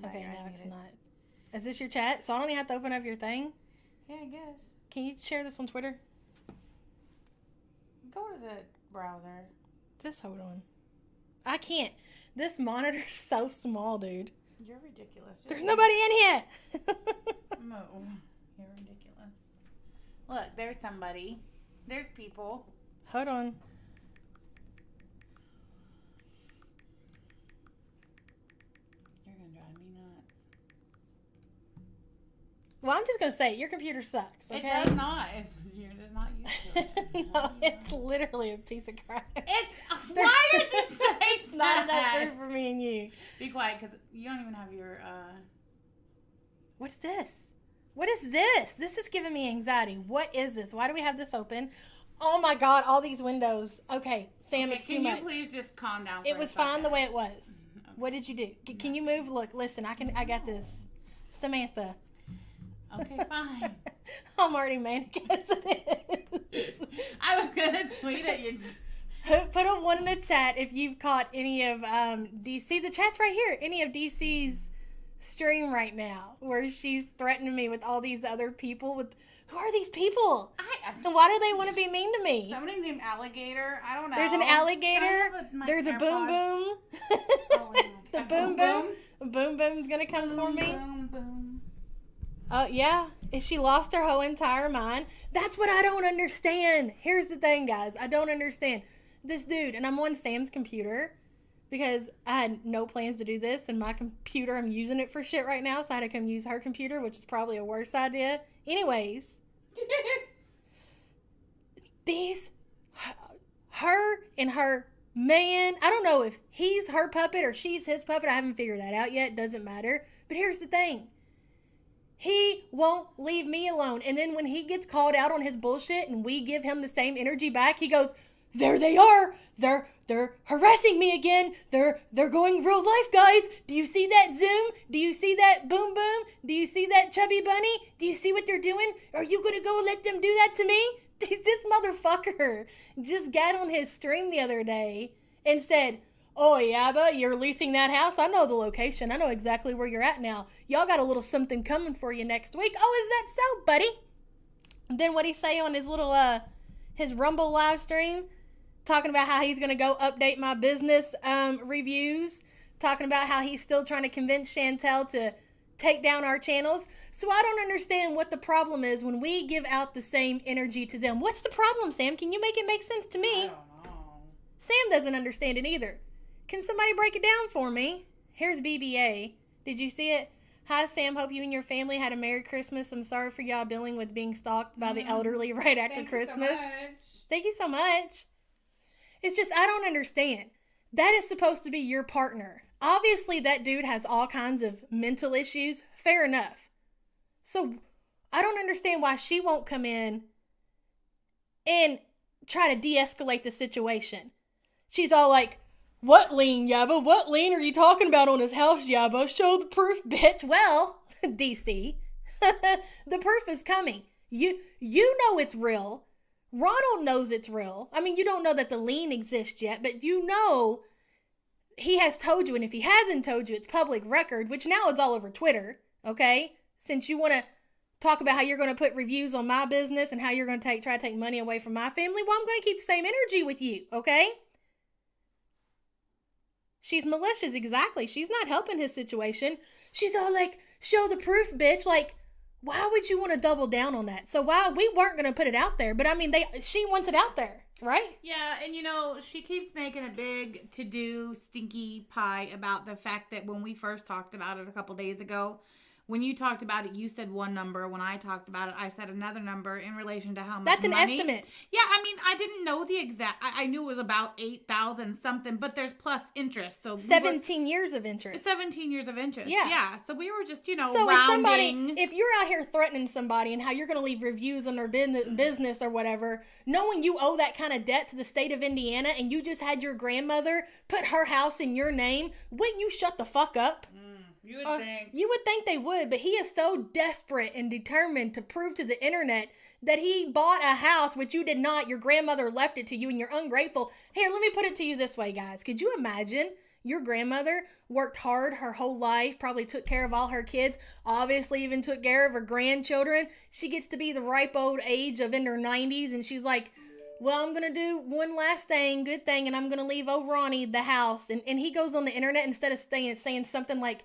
Okay, no, it's not. Is this your chat? So I don't even have to open up your thing? Yeah, I guess. Can you share this on Twitter? Go to the browser. Just hold on. I can't. This monitor's so small, dude. You're ridiculous. There's nobody in here. No, you're ridiculous. Look, there's somebody. There's people. Hold on. You're gonna drive me nuts. Well, I'm just gonna say your computer sucks. Okay. It does not. You're just not used to it. No, it's literally a piece of crap. Why did you say it's not enough room for me and you? Be quiet, because you don't even have your. What's this? What is this? This is giving me anxiety. What is this? Why do we have this open? Oh my God! All these windows. Okay, Sam, it's too much. Can you please just calm down? It was fine the way it was. Okay. What did you do? Can you move? Look, listen. I got this. Samantha. Okay, fine. I'm already manic as it is. I was gonna tweet at you. Put a 1 in the chat if you've caught any of DC. The chat's right here. Any of DC's stream right now, where she's threatening me with all these other people. Who are these people? And why do they want to be mean to me? Somebody named Alligator. I don't know. There's an alligator. There's a boom boom. Oh, the boom boom. Boom boom's gonna come for me. Boom boom. Yeah. Is she lost her whole entire mind? That's what I don't understand. Here's the thing, guys. I don't understand. This dude, and I'm on Sam's computer because I had no plans to do this, and my computer, I'm using it for shit right now, so I had to come use her computer, which is probably a worse idea. Anyways, her and her man, I don't know if he's her puppet or she's his puppet. I haven't figured that out yet. Doesn't matter. But here's the thing. He won't leave me alone. And then when he gets called out on his bullshit and we give him the same energy back, he goes, there they are. They're harassing me again. They're going real life, guys. Do you see that Zoom? Do you see that boom boom? Do you see that chubby bunny? Do you see what they're doing? Are you going to go let them do that to me? This motherfucker just got on his stream the other day and said, oh, Yabba, you're leasing that house? I know the location. I know exactly where you're at now. Y'all got a little something coming for you next week. Oh, is that so, buddy? And then what'd he say on his little, his Rumble live stream? Talking about how he's going to go update my business reviews. Talking about how he's still trying to convince Chantel to take down our channels. So I don't understand what the problem is when we give out the same energy to them. What's the problem, Sam? Can you make it make sense to me? I don't know. Sam doesn't understand it either. Can somebody break it down for me? Here's BBA. Did you see it? Hi, Sam. Hope you and your family had a Merry Christmas. I'm sorry for y'all dealing with being stalked by the elderly right after Christmas. Thank you so much. It's just, I don't understand. That is supposed to be your partner. Obviously, that dude has all kinds of mental issues. Fair enough. So, I don't understand why she won't come in and try to de-escalate the situation. She's all like, what lien, Yabba? What lien are you talking about on his house, Yabba? Show the proof, bitch. Well, DC, the proof is coming. You know it's real. Ronald knows it's real. I mean, you don't know that the lien exists yet, but you know he has told you, and if he hasn't told you, it's public record, which now it's all over Twitter, okay? Since you want to talk about how you're going to put reviews on my business and how you're going to try to take money away from my family, well, I'm going to keep the same energy with you, okay? She's malicious, exactly. She's not helping his situation. She's all like, show the proof, bitch. Like, why would you want to double down on that? So why we weren't going to put it out there, but I mean, she wants it out there, right? Yeah, and you know, she keeps making a big to-do stinky pie about the fact that when we first talked about it a couple days ago, when you talked about it, you said one number. When I talked about it, I said another number in relation to how much That's an money. estimate. Yeah, I mean, I didn't know the exact. I knew it was about 8,000 something, but there's plus interest. So 17 years of interest. 17 years of interest. Yeah. Yeah. So we were just, so rounding. If you're out here threatening somebody and how you're going to leave reviews on their business or whatever, knowing you owe that kind of debt to the state of Indiana and you just had your grandmother put her house in your name, wouldn't you shut the fuck up? You would think. You would think they would, but he is so desperate and determined to prove to the internet that he bought a house, which you did not. Your grandmother left it to you and you're ungrateful. Here, let me put it to you this way, guys. Could you imagine Your grandmother worked hard her whole life, probably took care of all her kids, obviously even took care of her grandchildren. She gets to be the ripe old age of in her 90s, and she's like, well, I'm going to do one last thing, good thing, and I'm going to leave old Ronnie the house. And he goes on the internet instead of saying something like,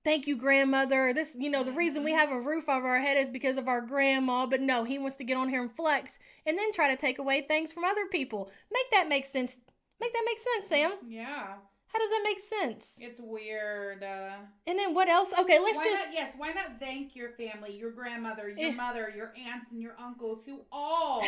thank you, grandmother. This, the reason we have a roof over our head is because of our grandma. But no, he wants to get on here and flex and then try to take away things from other people. Make that make sense. Make that make sense, Sam. Yeah. How does that make sense? It's weird. And then what else? Okay, why not thank your family, your grandmother, your mother, your aunts, and your uncles who all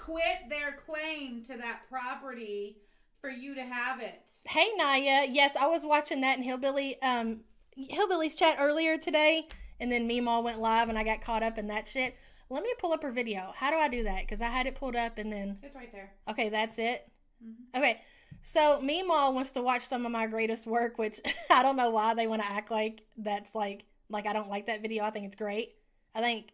quit their claim to that property for you to have it. Hey, Naya. Yes, I was watching that in Hillbilly's chat earlier today, and then Meemaw went live, and I got caught up in that shit. Let me pull up her video. How do I do that? Because I had it pulled up, and then... It's right there. Okay, that's it? Mm-hmm. Okay. So, Meemaw wants to watch some of my greatest work, which I don't know why they want to act like that's like I don't like that video. I think it's great. I think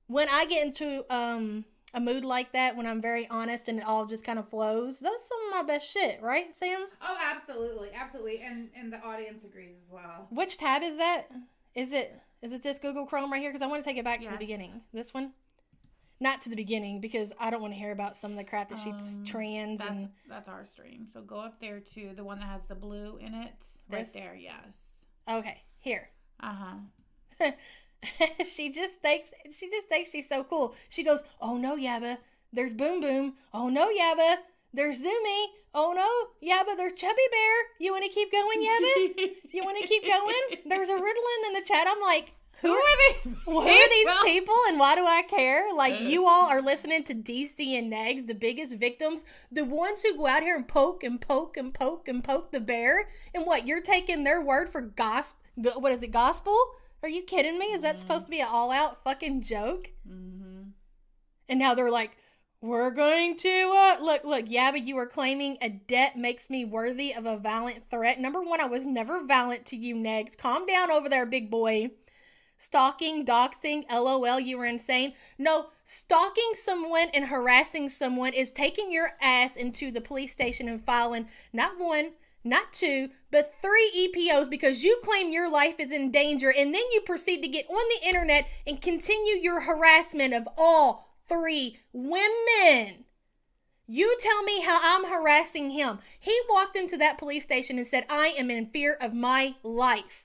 when I get into a mood like that, when I'm very honest and it all just kind of flows, that's some of my best shit, right, Sam? Oh, absolutely. Absolutely. And the audience agrees as well. Which tab is that? Is it this Google Chrome right here? Because I want to take it back to the beginning. This one? Not to the beginning, because I don't want to hear about some of the crap that she's trans. That's our stream. So go up there to the one that has the blue in it. This? Right there, yes. Okay, here. Uh-huh. She just thinks she's so cool. She goes, oh no, Yabba, there's Boom Boom. Oh no, Yabba, there's Zoomy. Oh no, Yabba, there's Chubby Bear. You want to keep going, Yabba? You want to keep going? There's a Ritalin in the chat. I'm like, Who are these people and why do I care? Like, you all are listening to DC and Nags, the biggest victims, the ones who go out here and poke and poke and poke and poke the bear. And what, you're taking their word for gospel? Are you kidding me? Is that supposed to be an all-out fucking joke? Mm-hmm. And now they're like, we're going to, look, Yabba, you are claiming a debt makes me worthy of a violent threat. Number one, I was never violent to you, Nags. Calm down over there, big boy. Stalking, doxing, LOL, you were insane. No, stalking someone and harassing someone is taking your ass into the police station and filing not one, not two, but 3 EPOs because you claim your life is in danger, and then you proceed to get on the internet and continue your harassment of all 3 women. You tell me how I'm harassing him. He walked into that police station and said, I am in fear of my life.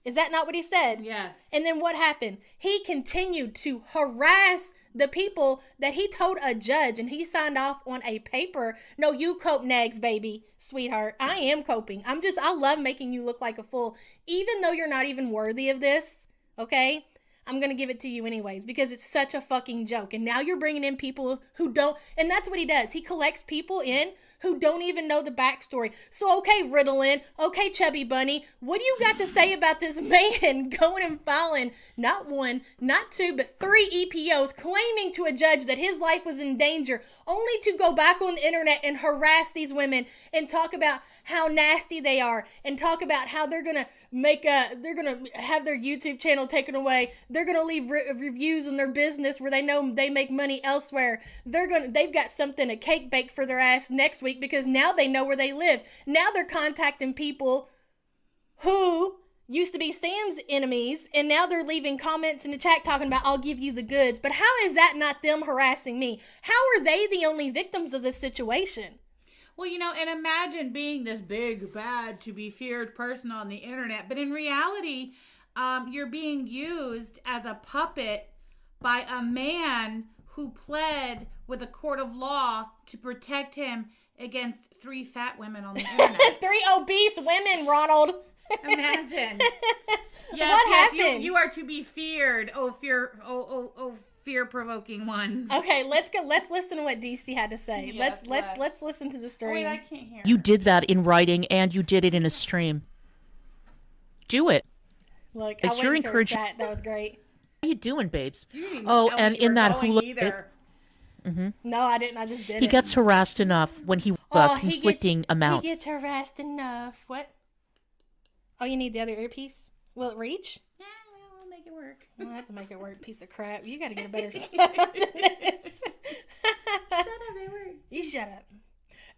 Is that not what he said? Yes. And then what happened? He continued to harass the people that he told a judge, and he signed off on a paper. No, you cope, Nags, baby, sweetheart. I am coping. I love making you look like a fool, even though you're not even worthy of this, okay? I'm going to give it to you anyways because it's such a fucking joke. And now you're bringing in people who don't, and that's what he does. He collects people in who don't even know the backstory. So, okay, Ritalin, okay, Chubby Bunny, what do you got to say about this man going and filing not 1, not 2, but 3 EPOs claiming to a judge that his life was in danger, only to go back on the internet and harass these women and talk about how nasty they are and talk about how they're going to have their YouTube channel taken away. They're going to leave reviews on their business where they know they make money elsewhere. They've got something, a cake bake for their ass next week because now they know where they live. Now they're contacting people who used to be Sam's enemies, and now they're leaving comments in the chat talking about, I'll give you the goods. But how is that not them harassing me? How are they the only victims of this situation? Well, and imagine being this big, bad, to be feared person on the internet, but in reality, you're being used as a puppet by a man who pled with a court of law to protect him against 3 fat women on the internet. 3 obese women, Ronald. Imagine. Yes, what happened? You are to be feared. Fear-provoking ones. Okay, let's go. Let's listen to what DC had to say. Yes, let's listen to the story. Wait, I can't hear. You did that in writing, and you did it in a stream. Do it. Look, it's I your went to her encouragement. chat. That was great. How you doing, babes? You didn't even Oh, tell and me you in were that going hula either. Mm-hmm. No, I didn't. I just did it. He gets harassed enough when he conflicting amounts. He gets harassed enough. What? Oh, you need the other earpiece? Will it reach? Yeah, we'll make it work. I'll have to make it work, piece of crap. You got to get a better setup than this. Shut up, it works. You shut up.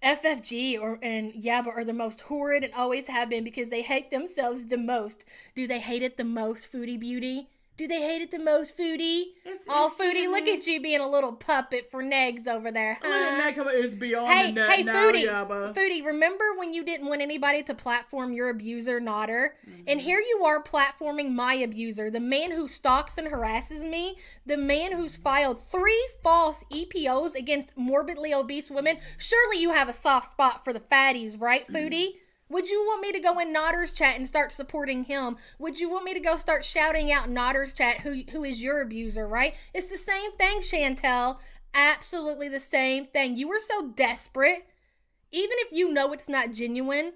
FFG and Yabba are the most horrid and always have been because they hate themselves the most. Do they hate it the most, Foodie Beauty? Do they hate it the most, Foodie? Foodie, family. look at you being a little puppet for Negs over there. Huh? It's beyond Hey, the net hey, now, Foodie. Yabba. Foodie, remember when you didn't want anybody to platform your abuser, Nodder? And here you are platforming my abuser, the man who stalks and harasses me, the man who's filed 3 false EPOs against morbidly obese women. Surely you have a soft spot for the fatties, right, Foodie? Would you want me to go in Nodder's chat and start supporting him? Would you want me to go start shouting out Nodder's chat who is your abuser, right? It's the same thing, Chantel. Absolutely the same thing. You were so desperate. Even if you know it's not genuine,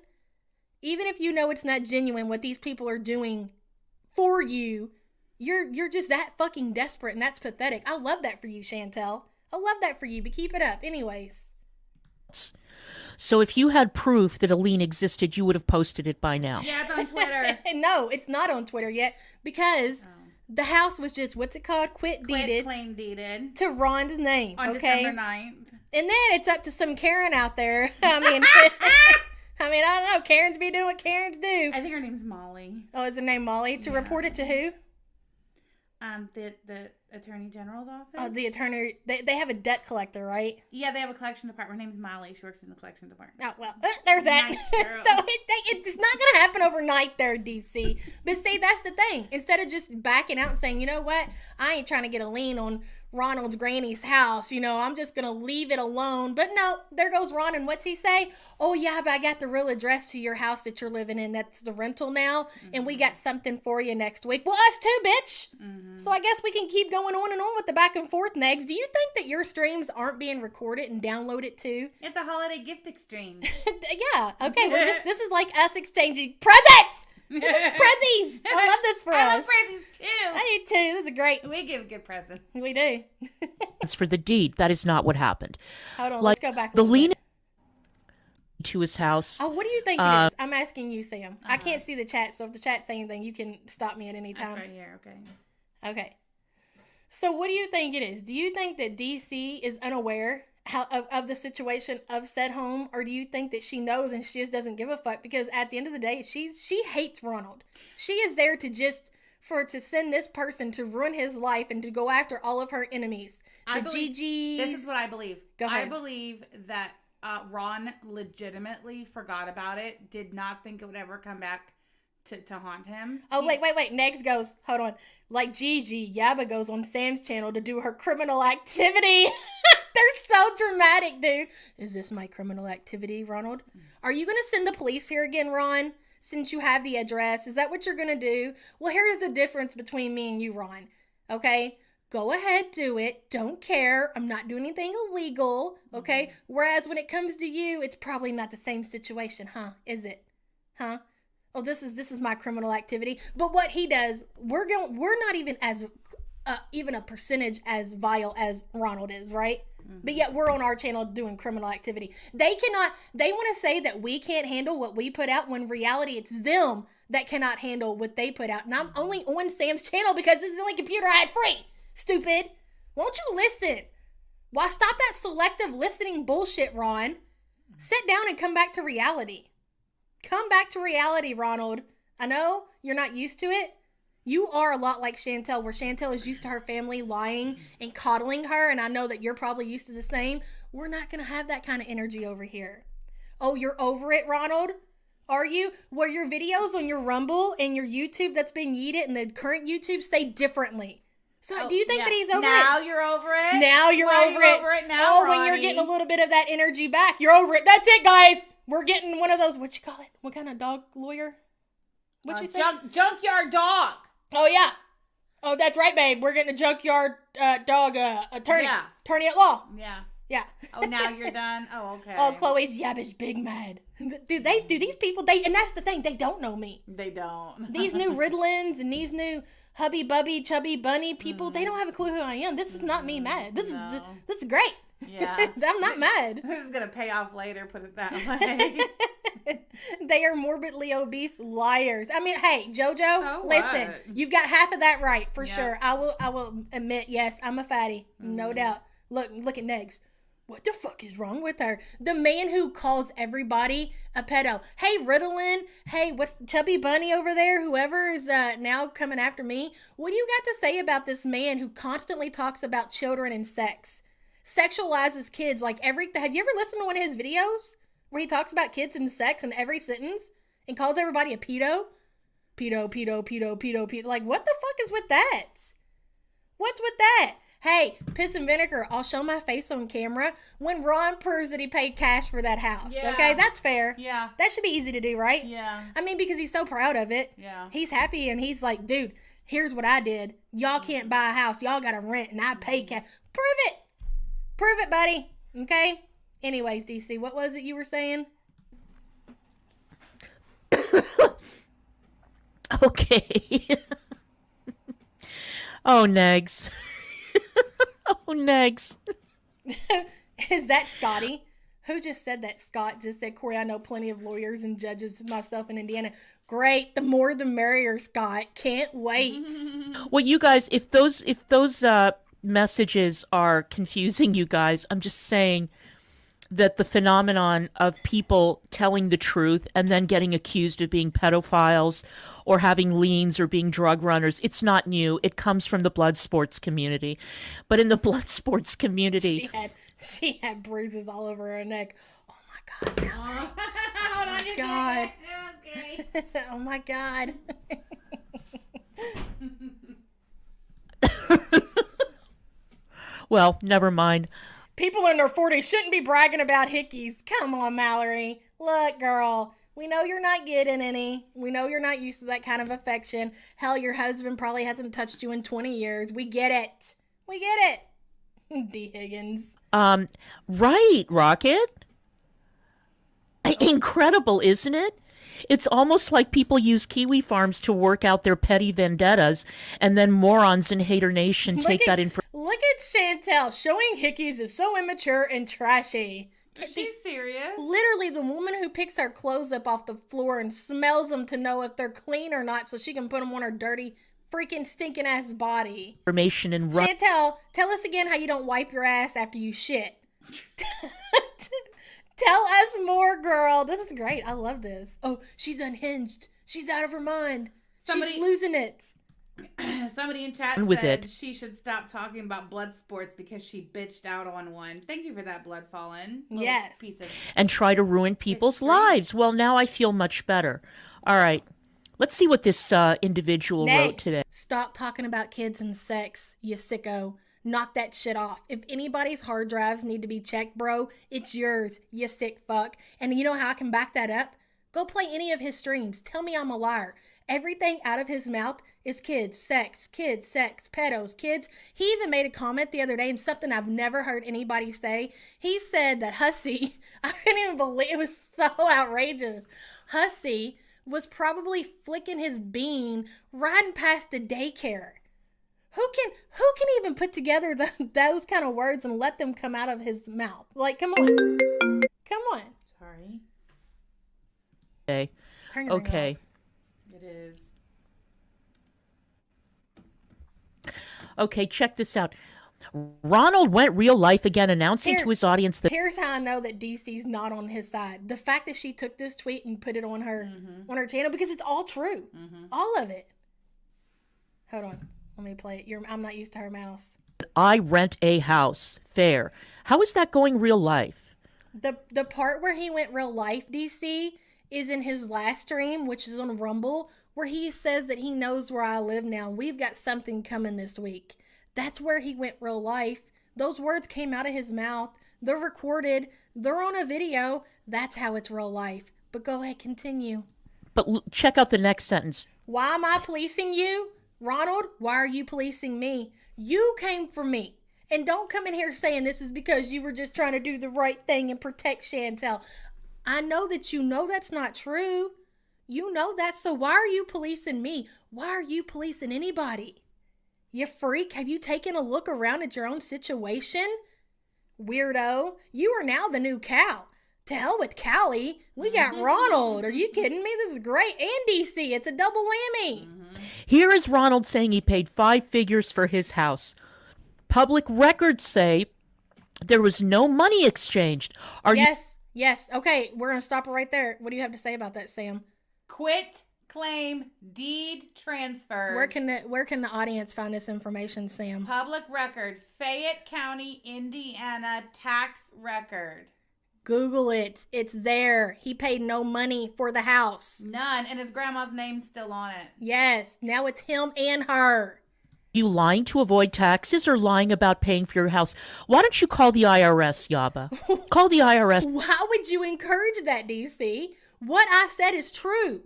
what these people are doing for you, you're just that fucking desperate, and that's pathetic. I love that for you, Chantel. I love that for you, but keep it up. Anyways. So if you had proof that Aline existed, you would have posted it by now. Yeah, it's on Twitter. No, it's not on Twitter yet because the house was just, what's it called? Deeded. Claim deeded. To Ron's name. On okay? December 9th. And then it's up to some Karen out there. I mean, I don't know. Karens be doing what Karens do. I think her name's Molly. Oh, is her name Molly? To report it to who? The Attorney General's office. Oh, the attorney. They have a debt collector, right? Yeah, they have a collection department. Her name's Molly. She works in the collection department. Oh, well, there's that. Nice girl. So it's not going to happen overnight there, DC. But see, that's the thing. Instead of just backing out and saying, you know what? I ain't trying to get a lien on Ronald's granny's house. You know, I'm just going to leave it alone. But no, there goes Ron. And what's he say? Oh, yeah, but I got the real address to your house that you're living in. That's the rental now. And we got something for you next week. Well, us too, bitch. So I guess we can keep going on and on with the back and forth, Negs. Do you think that your streams aren't being recorded and downloaded too? It's a holiday gift exchange. Yeah. Okay. Well, this is like us exchanging presents. Prezzies. I love this for us. I love Prezzies too. I do too. This is great. We give good presents. We do. It's for the deed. That is not what happened. Hold on. Like, Let's go back. The lien to his house. Oh, what do you think it is? I'm asking you, Sam. I can't see the chat, so if the chat's saying anything, you can stop me at any time. That's right here. Okay. Okay. So what do you think it is? Do you think that DC is unaware of the situation of said home, or do you think that she knows and she just doesn't give a fuck? Because at the end of the day, she hates Ronald. She is there to send this person to ruin his life and to go after all of her enemies. GGs. This is what I believe. Go ahead. I believe that Ron legitimately forgot about it, did not think it would ever come back to haunt him. Oh, wait. Next goes, hold on. Like Gigi, Yabba goes on Sam's channel to do her criminal activity. They're so dramatic, dude. Is this my criminal activity, Ronald? Are you going to send the police here again, Ron? Since you have the address, is that what you're going to do? Well, here's the difference between me and you, Ron. Okay? Go ahead, do it. Don't care. I'm not doing anything illegal. Okay? Whereas when it comes to you, it's probably not the same situation, huh? Is it? Huh? Oh, this is my criminal activity. But what he does, we're not even as even a percentage as vile as Ronald is, right? But yet we're on our channel doing criminal activity. They want to say that we can't handle what we put out when in reality it's them that cannot handle what they put out. And I'm only on Sam's channel because this is the only computer I had free. Stupid. Won't you listen? Why stop that selective listening bullshit, Ron? Sit down and come back to reality. Come back to reality, Ronald. I know you're not used to it. You are a lot like Chantel, where Chantel is used to her family lying and coddling her, and I know that you're probably used to the same. We're not going to have that kind of energy over here. Oh, you're over it, Ronald? Are you? Where your videos on your Rumble and your YouTube that's been yeeted and the current YouTube say differently. So do you think that he's over now it? You're over it? Now you're over it now, Oh, when you're getting a little bit of that energy back. You're over it. That's it, guys. We're getting one of those, what you call it? What kind of dog lawyer? What you say? Junkyard dog. Oh, yeah. Oh, that's right, babe. We're getting a junkyard dog attorney. Yeah. Attorney at law. Yeah. Yeah. Oh, now you're done? Oh, okay. Oh, Chloe's Yabba's big mad. Dude, these people, and that's the thing, they don't know me. They don't. These new Riddlins and these new Hubby Bubby, Chubby Bunny people, they don't have a clue who I am. This is not me mad. This is great. Yeah. I'm not mad. This is going to pay off later, put it that way. They are morbidly obese liars. I mean, hey, JoJo, So listen, what? you've got half of that right for Yeah. sure. I will admit, yes, I'm a fatty, no doubt. Look at Negs. What the fuck is wrong with her? The man who calls everybody a pedo. Hey, Ritalin. Hey, what's Chubby Bunny over there? Whoever is now coming after me. What do you got to say about this man who constantly talks about children and sex? Sexualizes kids like everything. Have you ever listened to one of his videos where he talks about kids and sex in every sentence and calls everybody a pedo? Pedo, pedo, pedo, pedo, pedo. Like, what the fuck is with that? What's with that? Hey, piss and vinegar, I'll show my face on camera when Ron proves that he paid cash for that house. Yeah. Okay, that's fair. Yeah. That should be easy to do, right? Yeah. I mean, because he's so proud of it. Yeah. He's happy and he's like, dude, here's what I did. Y'all can't buy a house. Y'all got to rent and I pay cash. Prove it. Prove it, buddy. Okay? Anyways, DC, what was it you were saying? Okay. Oh, Negs. Oh, Negs. Is that Scotty? Who just said that? Scott just said, Corey, I know plenty of lawyers and judges myself in Indiana. Great. The more the merrier, Scott. Can't wait. Well, you guys, if those messages are confusing you guys, I'm just saying that the phenomenon of people telling the truth and then getting accused of being pedophiles or having liens or being drug runners, it's not new. It comes from the blood sports community. But in the blood sports community... She had bruises all over her neck. Oh, my God. Hold on, Oh, my God. Okay. Oh, my God. Well, never mind. People in their 40s shouldn't be bragging about hickeys. Come on, Mallory. Look, girl, we know you're not getting any. We know you're not used to that kind of affection. Hell, your husband probably hasn't touched you in 20 years. We get it. We get it. D. Higgins. Right, Rocket? Incredible, isn't it? It's almost like people use Kiwi Farms to work out their petty vendettas, and then morons in Hater Nation take that information. Look at Chantel. Showing hickeys is so immature and trashy. She's serious. Literally, the woman who picks her clothes up off the floor and smells them to know if they're clean or not so she can put them on her dirty, freaking stinking ass body. And Chantel, tell us again how you don't wipe your ass after you shit. Tell us more, girl. This is great. I love this. Oh, she's unhinged. She's out of her mind. She's losing it. Somebody in chat said she should stop talking about blood sports because she bitched out on one. Thank you for that, Blood Fallen. Yes. And try to ruin people's lives. Well, now I feel much better. All right. Let's see what this individual wrote today. Stop talking about kids and sex, you sicko. Knock that shit off. If anybody's hard drives need to be checked, bro, it's yours, you sick fuck. And you know how I can back that up? Go play any of his streams. Tell me I'm a liar. Everything out of his mouth is kids, sex, pedos, kids. He even made a comment the other day, and something I've never heard anybody say. He said that Hussey, I couldn't even believe it, was so outrageous. Hussey was probably flicking his bean riding past the daycare. Who can even put together those kind of words and let them come out of his mouth? Like, come on. Come on. Sorry. Okay. Turn your ring off. It is. Okay, check this out. Ronald went real life again, announcing to his audience that... Here's how I know that DC's not on his side. The fact that she took this tweet and put it on her channel, because it's all true. All of it. Hold on. Let me play it. I'm not used to her mouse. I rent a house. Fair. How is that going real life? The part where he went real life, DC, is in his last stream, which is on Rumble, where he says that he knows where I live now. We've got something coming this week. That's where he went real life. Those words came out of his mouth. They're recorded. They're on a video. That's how it's real life. But go ahead, continue. But check out the next sentence. Why am I policing you? Ronald, why are you policing me? You came for me. And don't come in here saying this is because you were just trying to do the right thing and protect Chantel. I know that you know that's not true. You know that, so why are you policing me? Why are you policing anybody? You freak, have you taken a look around at your own situation? Weirdo, you are now the new Cal. To hell with Callie. We got Ronald. Are you kidding me? This is great. And DC, it's a double whammy. Here is Ronald saying he paid 5 figures for his house. Public records say There was no money exchanged. Are you Yes. Okay, we're going to stop it right there. What do you have to say about that, Sam? Quit claim deed transfer. Where can the audience find this information, Sam? Public record. Fayette County, Indiana tax record. Google it. It's there. He paid no money for the house. None. And his grandma's name's still on it. Yes. Now it's him and her. lying to avoid taxes or lying about paying for your house? Why don't you call the IRS, Yaba? Call the IRS. How would you encourage that, DC? What I said is true.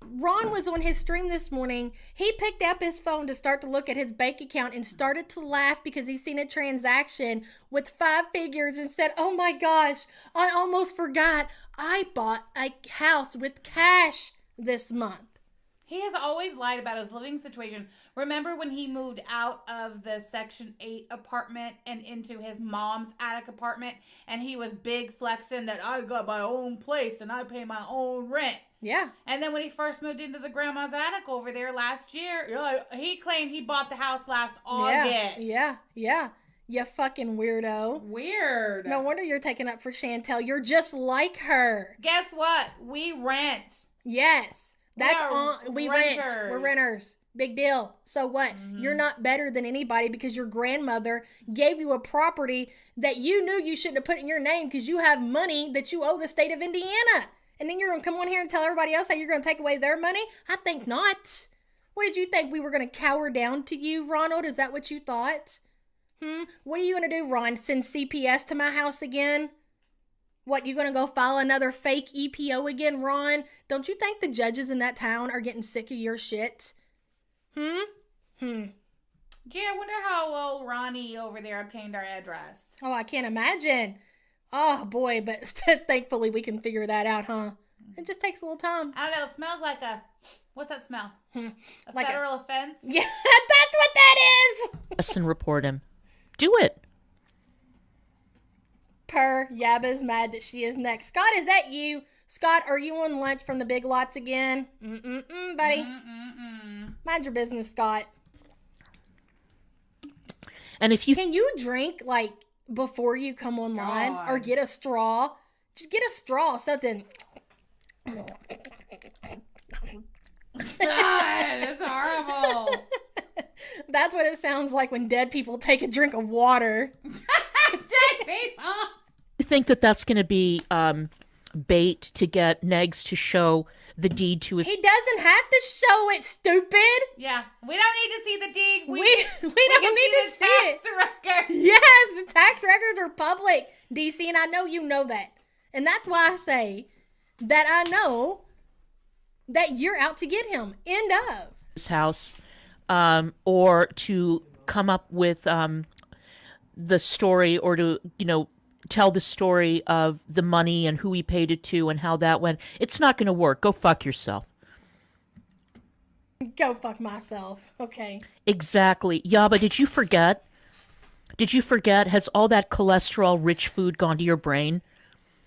Ron was on his stream this morning. He picked up his phone to start to look at his bank account and started to laugh because he's seen a transaction with 5 figures and said, "Oh my gosh, I almost forgot. I bought a house with cash this month." He has always lied about his living situation. Remember when he moved out of the Section 8 apartment and into his mom's attic apartment, and he was big flexing that I got my own place and I pay my own rent? Yeah. And then when he first moved into the grandma's attic over there last year, he claimed he bought the house last August. Yeah. You fucking weirdo. Weird. No wonder you're taking up for Chantel. You're just like her. Guess what? We rent. Yes. We rent. Renters. We're renters. Big deal. So what? You're not better than anybody because your grandmother gave you a property that you knew you shouldn't have put in your name because you have money that you owe the state of Indiana. And then you're going to come on here and tell everybody else how you're going to take away their money? I think not. What did you think? We were going to cower down to you, Ronald? Is that what you thought? What are you going to do, Ron? Send CPS to my house again? What, you going to go file another fake EPO again, Ron? Don't you think the judges in that town are getting sick of your shit? Gee, I wonder how well Ronnie over there obtained our address. Oh, I can't imagine. Oh, boy, but thankfully we can figure that out, huh? It just takes a little time. I don't know. It smells like a... What's that smell? A Like federal offense? Yeah, that's what that is! Yes, and report him. Do it. Yaba's mad that she is next. Scott, is that you? Scott, are you on lunch from the Big Lots again? Buddy. Mind your business, Scott. And if you... Can you drink, like, before you come online? God. Or get a straw? Just get a straw, something. God, it's horrible. That's what it sounds like when dead people take a drink of water. Dead people. You think that that's going to be bait to get Negs to show the deed to his... He doesn't have to show it, stupid. Yeah, we don't need to see the deed. We don't need to see it. Record. Yes, the tax records are public, DC, and I know you know that. And that's why I say that I know that you're out to get him. End of. his house, or to come up with the story, or to, tell the story of the money and who he paid it to and how that went. It's not going to work. Go fuck yourself. Go fuck myself. Okay. Exactly. Yaba, did you forget? Has all that cholesterol-rich food gone to your brain?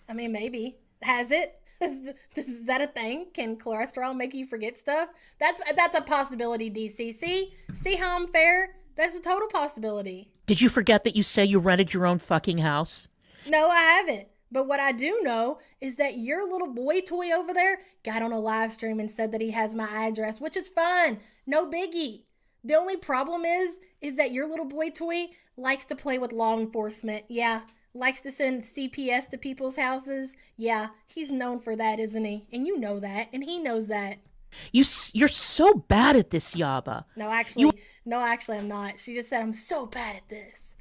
I mean, maybe. Has it? Is that a thing? Can cholesterol make you forget stuff? That's a possibility, DC. See how I'm fair? That's a total possibility. Did you forget that you say you rented your own fucking house? No, I haven't. But what I do know is that your little boy toy over there got on a live stream and said that he has my address, which is fine. No biggie. The only problem is that your little boy toy likes to play with law enforcement. Yeah. Likes to send CPS to people's houses. Yeah. He's known for that, isn't he? And you know that. And he knows that. You're so bad at this, Yaba. No, actually, I'm not. She just said I'm so bad at this.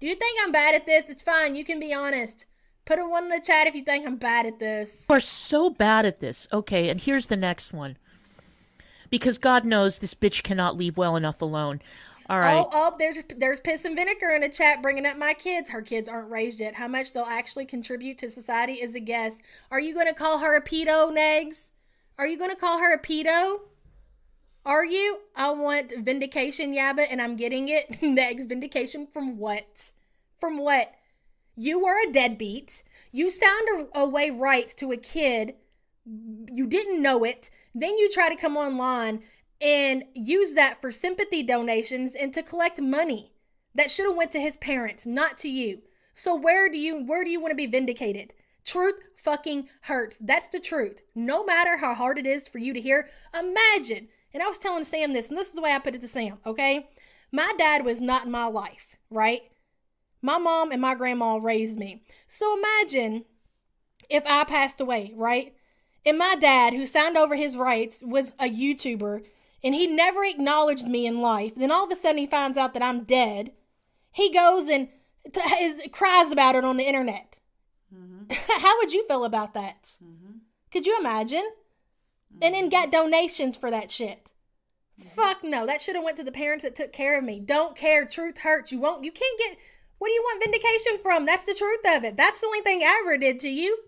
Do you think I'm bad at this? It's fine. You can be honest. Put a 1 in the chat if you think I'm bad at this. You are so bad at this. Okay, and here's the next one. Because God knows this bitch cannot leave well enough alone. All right. Oh, there's piss and vinegar in the chat bringing up my kids. Her kids aren't raised yet. How much they'll actually contribute to society is a guess. Are you going to call her a pedo, Negs? Are you going to call her a pedo? Are you? I want vindication, Yabba, and I'm getting it. Negs, vindication from what? From what? You were a deadbeat. You sound away rights to a kid. You didn't know it. Then you try to come online and use that for sympathy donations and to collect money. That should have went to his parents, not to you. So where do you want to be vindicated? Truth fucking hurts. That's the truth. No matter how hard it is for you to hear. Imagine, and I was telling Sam this, and this is the way I put it to Sam, okay? My dad was not in my life, right? My mom and my grandma raised me. So imagine if I passed away, right? And my dad, who signed over his rights, was a YouTuber, and he never acknowledged me in life. Then all of a sudden he finds out that I'm dead. He goes and cries about it on the internet. Mm-hmm. How would you feel about that? Mm-hmm. Could you imagine? Mm-hmm. And then got donations for that shit. Mm-hmm. Fuck no. That should have went to the parents that took care of me. Don't care. Truth hurts. You can't get, what do you want vindication from? That's the truth of it. That's the only thing I ever did to you.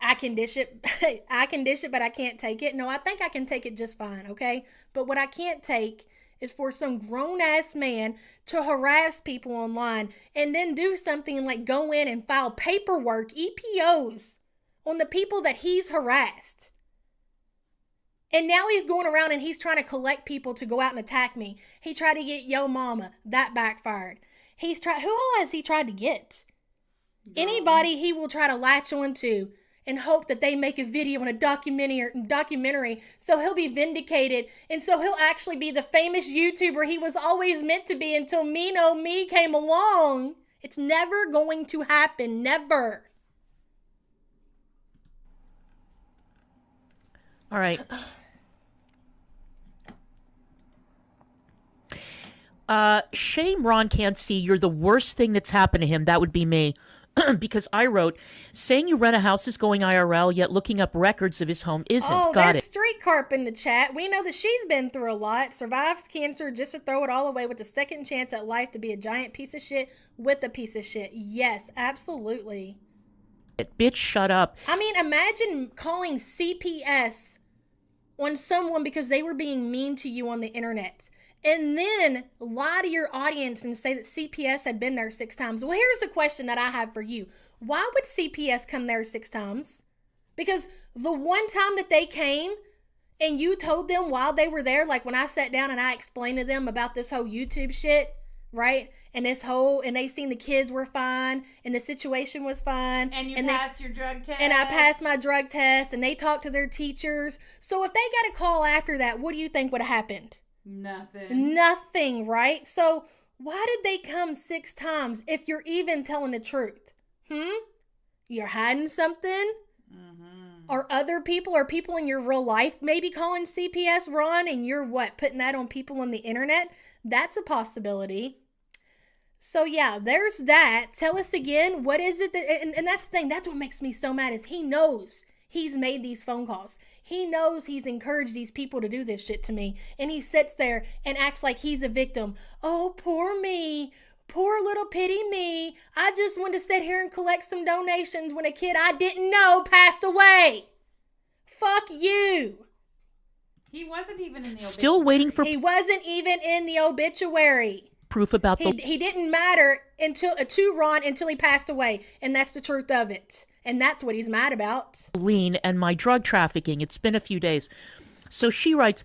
I can dish it. I can dish it, but I can't take it. No, I think I can take it just fine, okay? But what I can't take is for some grown-ass man to harass people online and then do something like go in and file paperwork, EPOs, on the people that he's harassed. And now he's going around and he's trying to collect people to go out and attack me. He tried to get Yo Mama. That backfired. Who all has he tried to get? Anybody he will try to latch onto and hope that they make a video and a documentary so he'll be vindicated and so he'll actually be the famous YouTuber he was always meant to be until Me Know Me came along. It's never going to happen. Never. All right. Shame Ron can't see you're the worst thing that's happened to him. That would be me. Because I wrote, saying you rent a house is going IRL, yet looking up records of his home isn't. Oh, Got there's it. Street Carp in the chat. We know that she's been through a lot. Survives cancer just to throw it all away with a second chance at life to be a giant piece of shit with a piece of shit. Yes, absolutely. Bitch, shut up. I mean, imagine calling CPS on someone because they were being mean to you on the internet. And then lie to your audience and say that CPS had been there 6 times. Well, here's the question that I have for you. Why would CPS come there 6 times? Because the one time that they came and you told them while they were there, like when I sat down and I explained to them about this whole YouTube shit, right? And they seen the kids were fine and the situation was fine. And you passed your drug test. And I passed my drug test and they talked to their teachers. So if they got a call after that, what do you think would have happened? Nothing, right? So why did they come 6 times if you're even telling the truth? You're hiding something? Mm-hmm. Or other people or people in your real life maybe calling CPS Ron and you're putting that on people on the internet? That's a possibility. So yeah, there's that. Tell us again, what is it that, and that's the thing, that's what makes me so mad is he knows he's made these phone calls. He knows he's encouraged these people to do this shit to me. And he sits there and acts like he's a victim. Oh, poor me. Poor little pity me. I just wanted to sit here and collect some donations when a kid I didn't know passed away. Fuck you. He wasn't even in the obituary. Still waiting for... He wasn't even in the obituary. Proof about He didn't matter to Ron until he passed away. And that's the truth of it. And that's what he's mad about. Lean and my drug trafficking. It's been a few days. So she writes,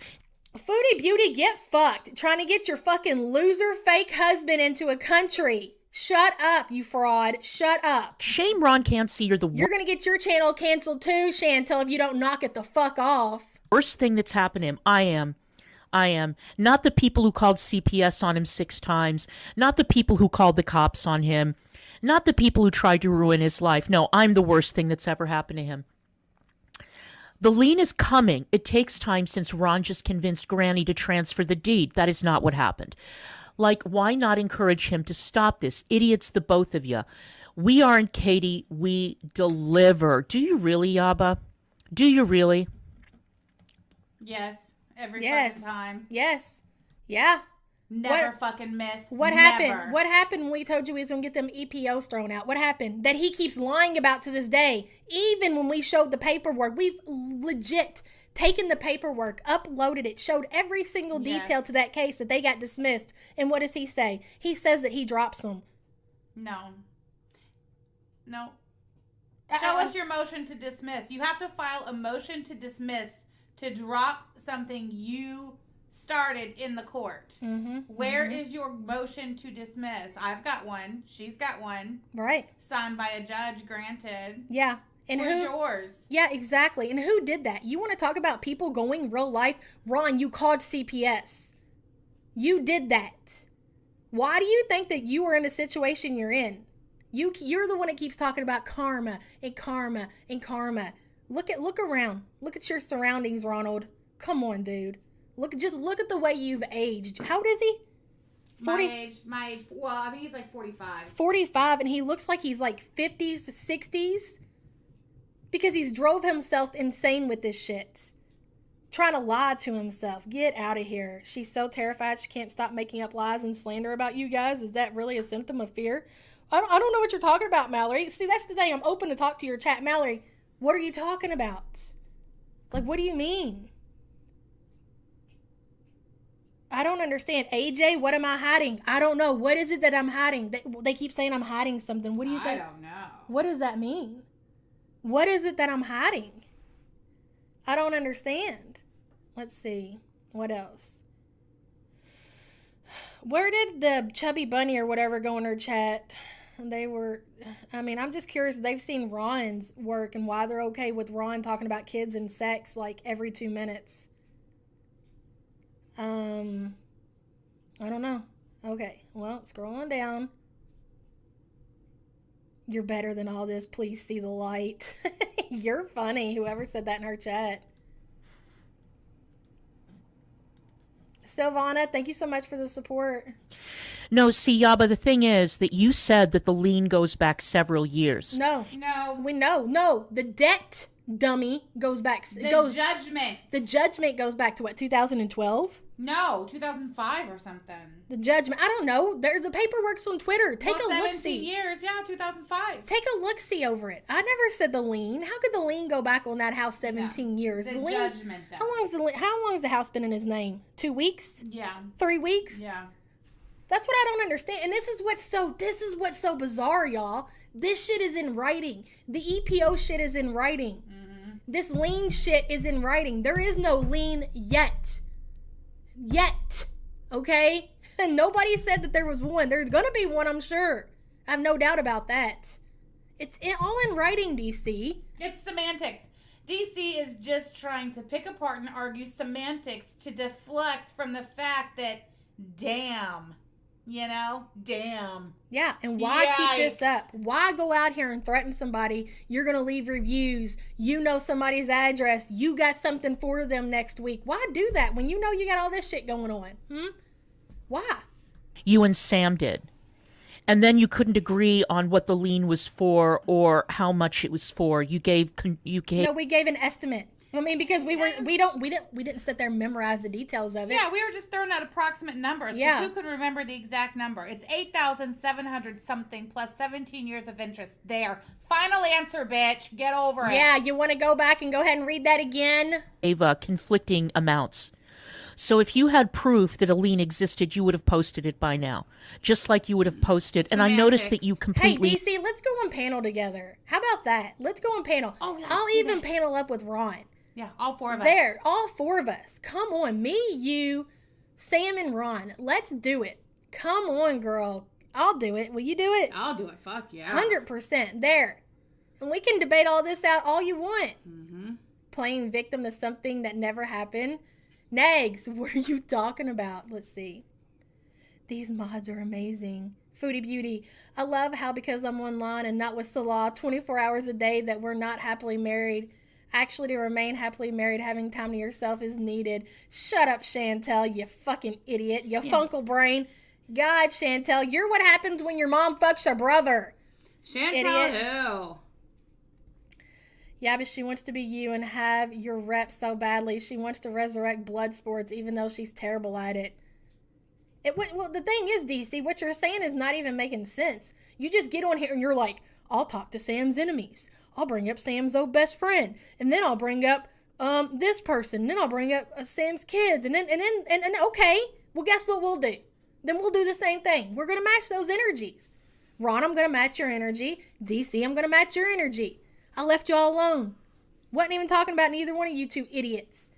Foodie Beauty, get fucked. Trying to get your fucking loser fake husband into a country. Shut up, you fraud. Shut up. Shame Ron can't see you're You're going to get your channel canceled too, Chantel, if you don't knock it the fuck off. Worst thing that's happened to him. I am. Not the people who called CPS on him 6 times. Not the people who called the cops on him. Not the people who tried to ruin his life. No, I'm the worst thing that's ever happened to him. The lien is coming. It takes time since Ron just convinced Granny to transfer the deed. That is not what happened. Like, why not encourage him to stop this? Idiots, the both of you. We aren't Katie. We deliver. Do you really, Yaba? Do you really? Yes. Every fucking time. Yes. Yeah. Never fucking miss. What happened? What happened when we told you we was going to get them EPOs thrown out? What happened? That he keeps lying about to this day. Even when we showed the paperwork, we've legit taken the paperwork, uploaded it, showed every single detail to that case that they got dismissed. And what does he say? He says that he drops them. No. Show us your motion to dismiss. You have to file a motion to dismiss to drop something you started in the court. Where is your motion to dismiss? I've got one. She's got one. Right. Signed by a judge, granted. Yeah. And Where's yours? Yeah, exactly. And who did that? You want to talk about people going real life? Ron, you called CPS. You did that. Why do you think that you were in a situation you're in? You're the one that keeps talking about karma and karma and karma. Look around. Look at your surroundings, Ronald. Come on, dude. Look at the way you've aged. How old is he? 40? My age. Well, I think he's like 45. 45, and he looks like he's like 50s, 60s. Because he's drove himself insane with this shit. Trying to lie to himself. Get out of here. She's so terrified she can't stop making up lies and slander about you guys. Is that really a symptom of fear? I don't know what you're talking about, Mallory. See, that's the thing. I'm open to talk to your chat. Mallory, what are you talking about? Like, what do you mean? I don't understand. AJ, what am I hiding? I don't know. What is it that I'm hiding? They keep saying I'm hiding something. What do you think? I don't know. What does that mean? What is it that I'm hiding? I don't understand. Let's see. What else? Where did the chubby bunny or whatever go in her chat? I'm just curious if they've seen Ron's work and why they're okay with Ron talking about kids and sex like every 2 minutes. I don't know. Okay, well, scrolling down. You're better than all this. Please see the light. You're funny. Whoever said that in her chat. Silvana, thank you so much for the support. No, see, Yaba, the thing is that you said that the lien goes back several years. No. We know. No. The debt, dummy, goes back. Judgment. The judgment goes back to what, 2012? No, 2005 or something. The judgment. I don't know. There's a paperwork's on Twitter. Take a look-see. 17 years. Yeah, 2005. Take a look-see over it. I never said the lien. How could the lien go back on that house 17 years? The lien, judgment does. How long has the house been in his name? 2 weeks? Yeah. 3 weeks? Yeah. That's what I don't understand. And this is what's so bizarre, y'all. This shit is in writing. The EPO shit is in writing. Mm-hmm. This lien shit is in writing. There is no lien yet. Okay? And nobody said that there was one. There's gonna be one, I'm sure. I have no doubt about that. It's all in writing, DC. It's semantics. DC is just trying to pick apart and argue semantics to deflect from the fact that, damn. Yeah, and why keep this up? Why go out here and threaten somebody? You're going to leave reviews. You know somebody's address. You got something for them next week. Why do that when you know you got all this shit going on? Why? You and Sam did. And then you couldn't agree on what the lien was for or how much it was for. You gave. No, we gave an estimate. I mean, because we didn't sit there and memorize the details of it. Yeah, we were just throwing out approximate numbers. Yeah. Who could remember the exact number? It's 8,700 something plus 17 years of interest. There. Final answer, bitch. Get over it. Yeah, you want to go back and go ahead and read that again? Ava, conflicting amounts. So if you had proof that a lien existed, you would have posted it by now. Just like you would have posted. And I noticed that you completely... Hey, DC, let's go on panel together. How about that? Let's go on panel. Oh, yeah, I'll even panel up with Ron. Yeah, all four of us. There, all four of us. Come on. Me, you, Sam, and Ron. Let's do it. Come on, girl. I'll do it. Will you do it? I'll do it. Fuck yeah. 100%. There. And we can debate all this out all you want. Mm-hmm. Playing victim to something that never happened. Nags, what are you talking about? Let's see. These mods are amazing. Foodie Beauty. I love how because I'm online and not with Salah 24 hours a day that we're not happily married. Actually, to remain happily married, having time to yourself is needed. Shut up, Chantel, you fucking idiot. You funkle brain. God, Chantel, you're what happens when your mom fucks your brother. Chantel who? Yeah, but she wants to be you and have your rep so badly. She wants to resurrect blood sports even though she's terrible at it. Well, the thing is, DC, what you're saying is not even making sense. You just get on here and you're like, I'll talk to Sam's enemies. I'll bring up Sam's old best friend, and then I'll bring up this person, and then I'll bring up Sam's kids, and then okay, well, guess what we'll do? Then we'll do the same thing. We're gonna match those energies. Ron, I'm gonna match your energy. DC, I'm gonna match your energy. I left y'all alone. Wasn't even talking about neither one of you two idiots.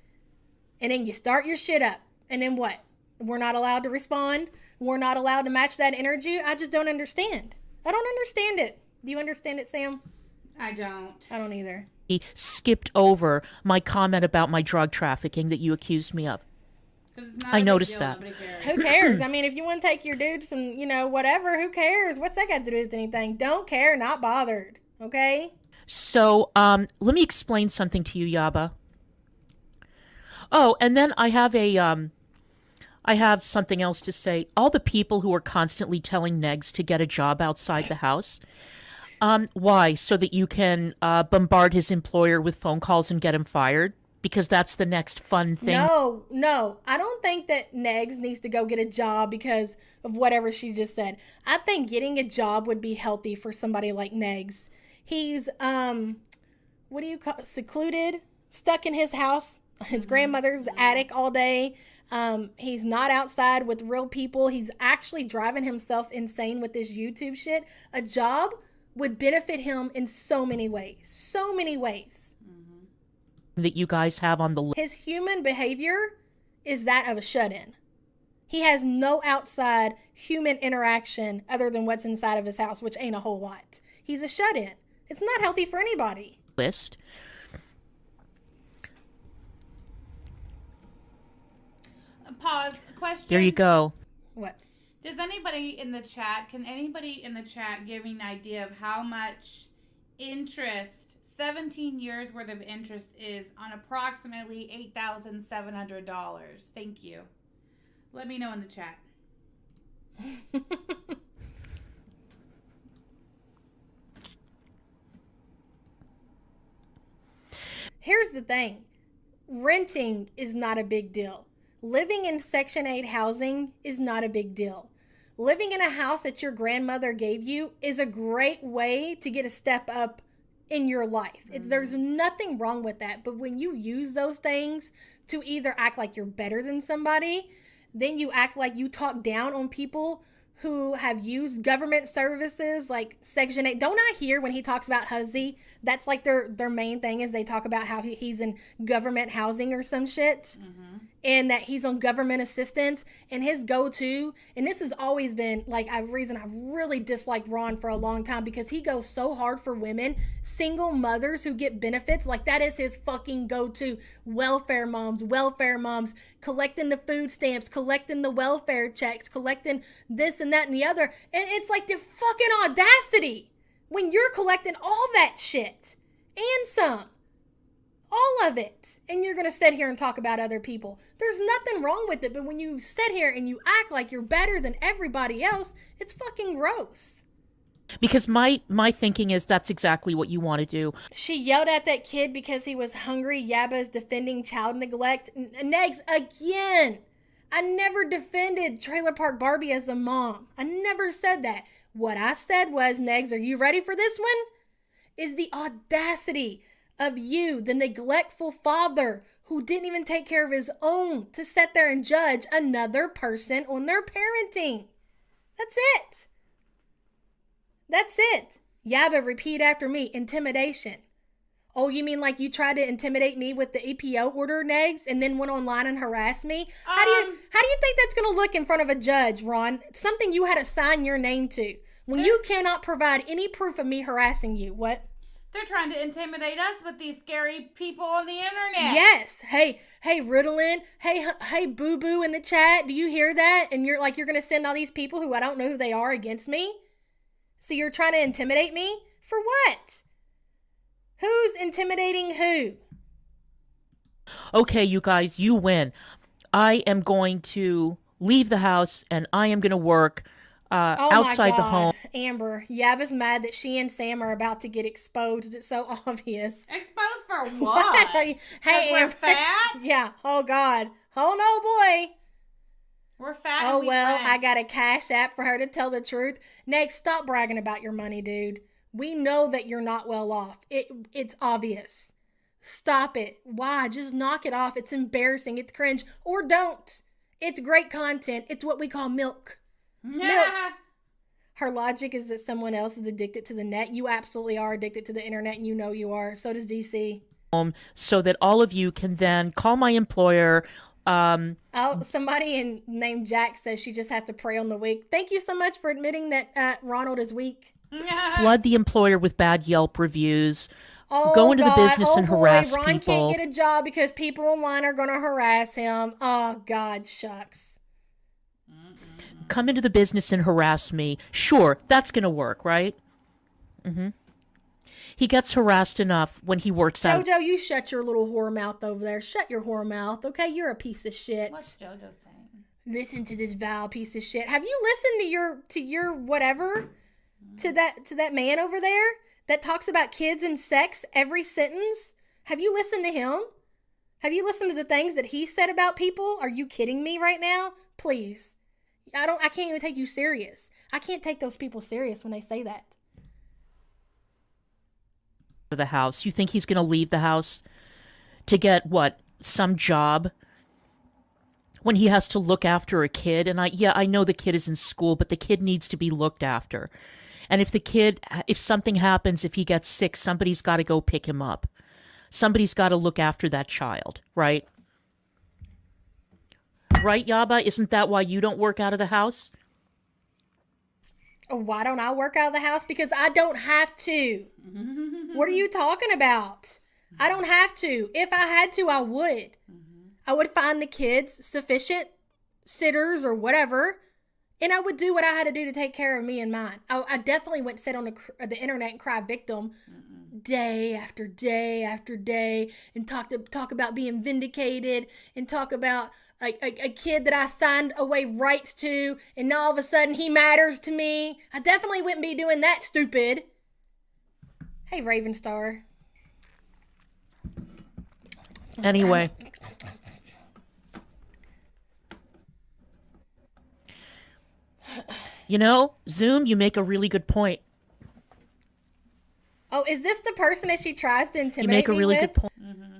And then you start your shit up. And then what? We're not allowed to respond. We're not allowed to match that energy. I just don't understand. I don't understand it. Do you understand it, Sam? I don't. I don't either. He skipped over my comment about my drug trafficking that you accused me of. 'Cause it's not I a big noticed deal, that. nobody cares. Who cares? I mean, if you want to take your dude to some, whatever, who cares? What's that got to do with anything? Don't care, not bothered. Okay? So, let me explain something to you, Yaba. Oh, and then I have something else to say. All the people who are constantly telling Negs to get a job outside the house. Why? So that you can bombard his employer with phone calls and get him fired? Because that's the next fun thing. No. I don't think that Negs needs to go get a job because of whatever she just said. I think getting a job would be healthy for somebody like Negs. He's, what do you call secluded, stuck in his house, his grandmother's attic all day. He's not outside with real people. He's actually driving himself insane with this YouTube shit. A job would benefit him in so many ways. So many ways. That you guys have on the list. His human behavior is that of a shut-in. He has no outside human interaction other than what's inside of his house, which ain't a whole lot. He's a shut-in. It's not healthy for anybody. List. Pause. Question. There you go. What? Can anybody in the chat give me an idea of how much interest 17 years worth of interest is on approximately $8,700? Thank you. Let me know in the chat. Here's the thing. Renting is not a big deal. Living in Section 8 housing is not a big deal. Living in a house that your grandmother gave you is a great way to get a step up in your life. There's nothing wrong with that. But when you use those things to either act like you're better than somebody, then you act like you talk down on people who have used government services like Section 8. Don't I hear when he talks about Huzzy, that's like their main thing is they talk about how he's in government housing or some shit. And that he's on government assistance, and his go-to, and this has always been like a reason I've really disliked Ron for a long time, because he goes so hard for women, single mothers who get benefits. Like that is his fucking go-to. Welfare moms, collecting the food stamps, collecting the welfare checks, collecting this and that and the other. And it's like the fucking audacity when you're collecting all that shit and some. All of it. And you're going to sit here and talk about other people. There's nothing wrong with it. But when you sit here and you act like you're better than everybody else, it's fucking gross. Because my thinking is that's exactly what you want to do. She yelled at that kid because he was hungry. Yaba's defending child neglect. Negs, again, I never defended Trailer Park Barbie as a mom. I never said that. What I said was, Negs, are you ready for this one? Is the audacity of you, the neglectful father who didn't even take care of his own, to sit there and judge another person on their parenting. That's it. That's it. Yaba, repeat after me. Intimidation. Oh, you mean like you tried to intimidate me with the EPO order, Negs, and then went online and harassed me? How do you think that's going to look in front of a judge, Ron? Something you had to sign your name to. When you cannot provide any proof of me harassing you. What? They're trying to intimidate us with these scary people on the internet. Yes. Hey, Ritalin. Hey, Boo Boo in the chat. Do you hear that? And you're going to send all these people who I don't know who they are against me? So you're trying to intimidate me? For what? Who's intimidating who? Okay, you guys, you win. I am going to leave the house and I am going to work outside the home. Amber, Yaba's mad that she and Sam are about to get exposed. It's so obvious. Exposed for what? Hey, we're Amber. fat? Yeah. Oh, God. Oh, no, boy. We're fat. Oh, and well, went. I got a cash app for her to tell the truth. Next, stop bragging about your money, dude. We know that you're not well off. It's obvious. Stop it. Why? Just knock it off. It's embarrassing. It's cringe. Or don't. It's great content. It's what we call milk. Milk. Her logic is that someone else is addicted to the net. You absolutely are addicted to the internet, and you know you are. So does DC. So that all of you can then call my employer, Oh, somebody named Jack says she just has to pray on the weak. Thank you so much for admitting that Ronald is weak. Flood the employer with bad Yelp reviews. Oh, Go into the God. business and boy, harass Ron people. can't get a job because people online are going to harass him. Oh, God, shucks. Come into the business and harass me. Sure, that's going to work, right? Mm-hmm. He gets harassed enough when he works out. Jojo, you shut your little whore mouth over there. Shut your whore mouth, okay? You're a piece of shit. What's JoJo saying? Listen to this vile piece of shit. Have you listened to your whatever? To that man over there that talks about kids and sex every sentence? Have you listened to him? Have you listened to the things that he said about people? Are you kidding me right now? Please. I can't even take you serious. I can't take those people serious when they say that. The house. You think he's going to leave the house to get what? Some job? When he has to look after a kid? And I know the kid is in school, but the kid needs to be looked after. And if something happens, if he gets sick, somebody's got to go pick him up. Somebody's got to look after that child, right? Right, Yaba? Isn't that why you don't work out of the house? Why don't I work out of the house? Because I don't have to. What are you talking about? I don't have to. If I had to, I would. I would find the kids sufficient sitters or whatever, and I would do what I had to do to take care of me and mine. I definitely wouldn't sit on the internet and cry victim day after day after day and talk about being vindicated and talk about a kid that I signed away rights to, and now all of a sudden he matters to me. I definitely wouldn't be doing that, stupid. Hey, Ravenstar. Anyway. You know, Zoom, you make a really good point. Oh, is this the person that she tries to intimidate me You make a really good point.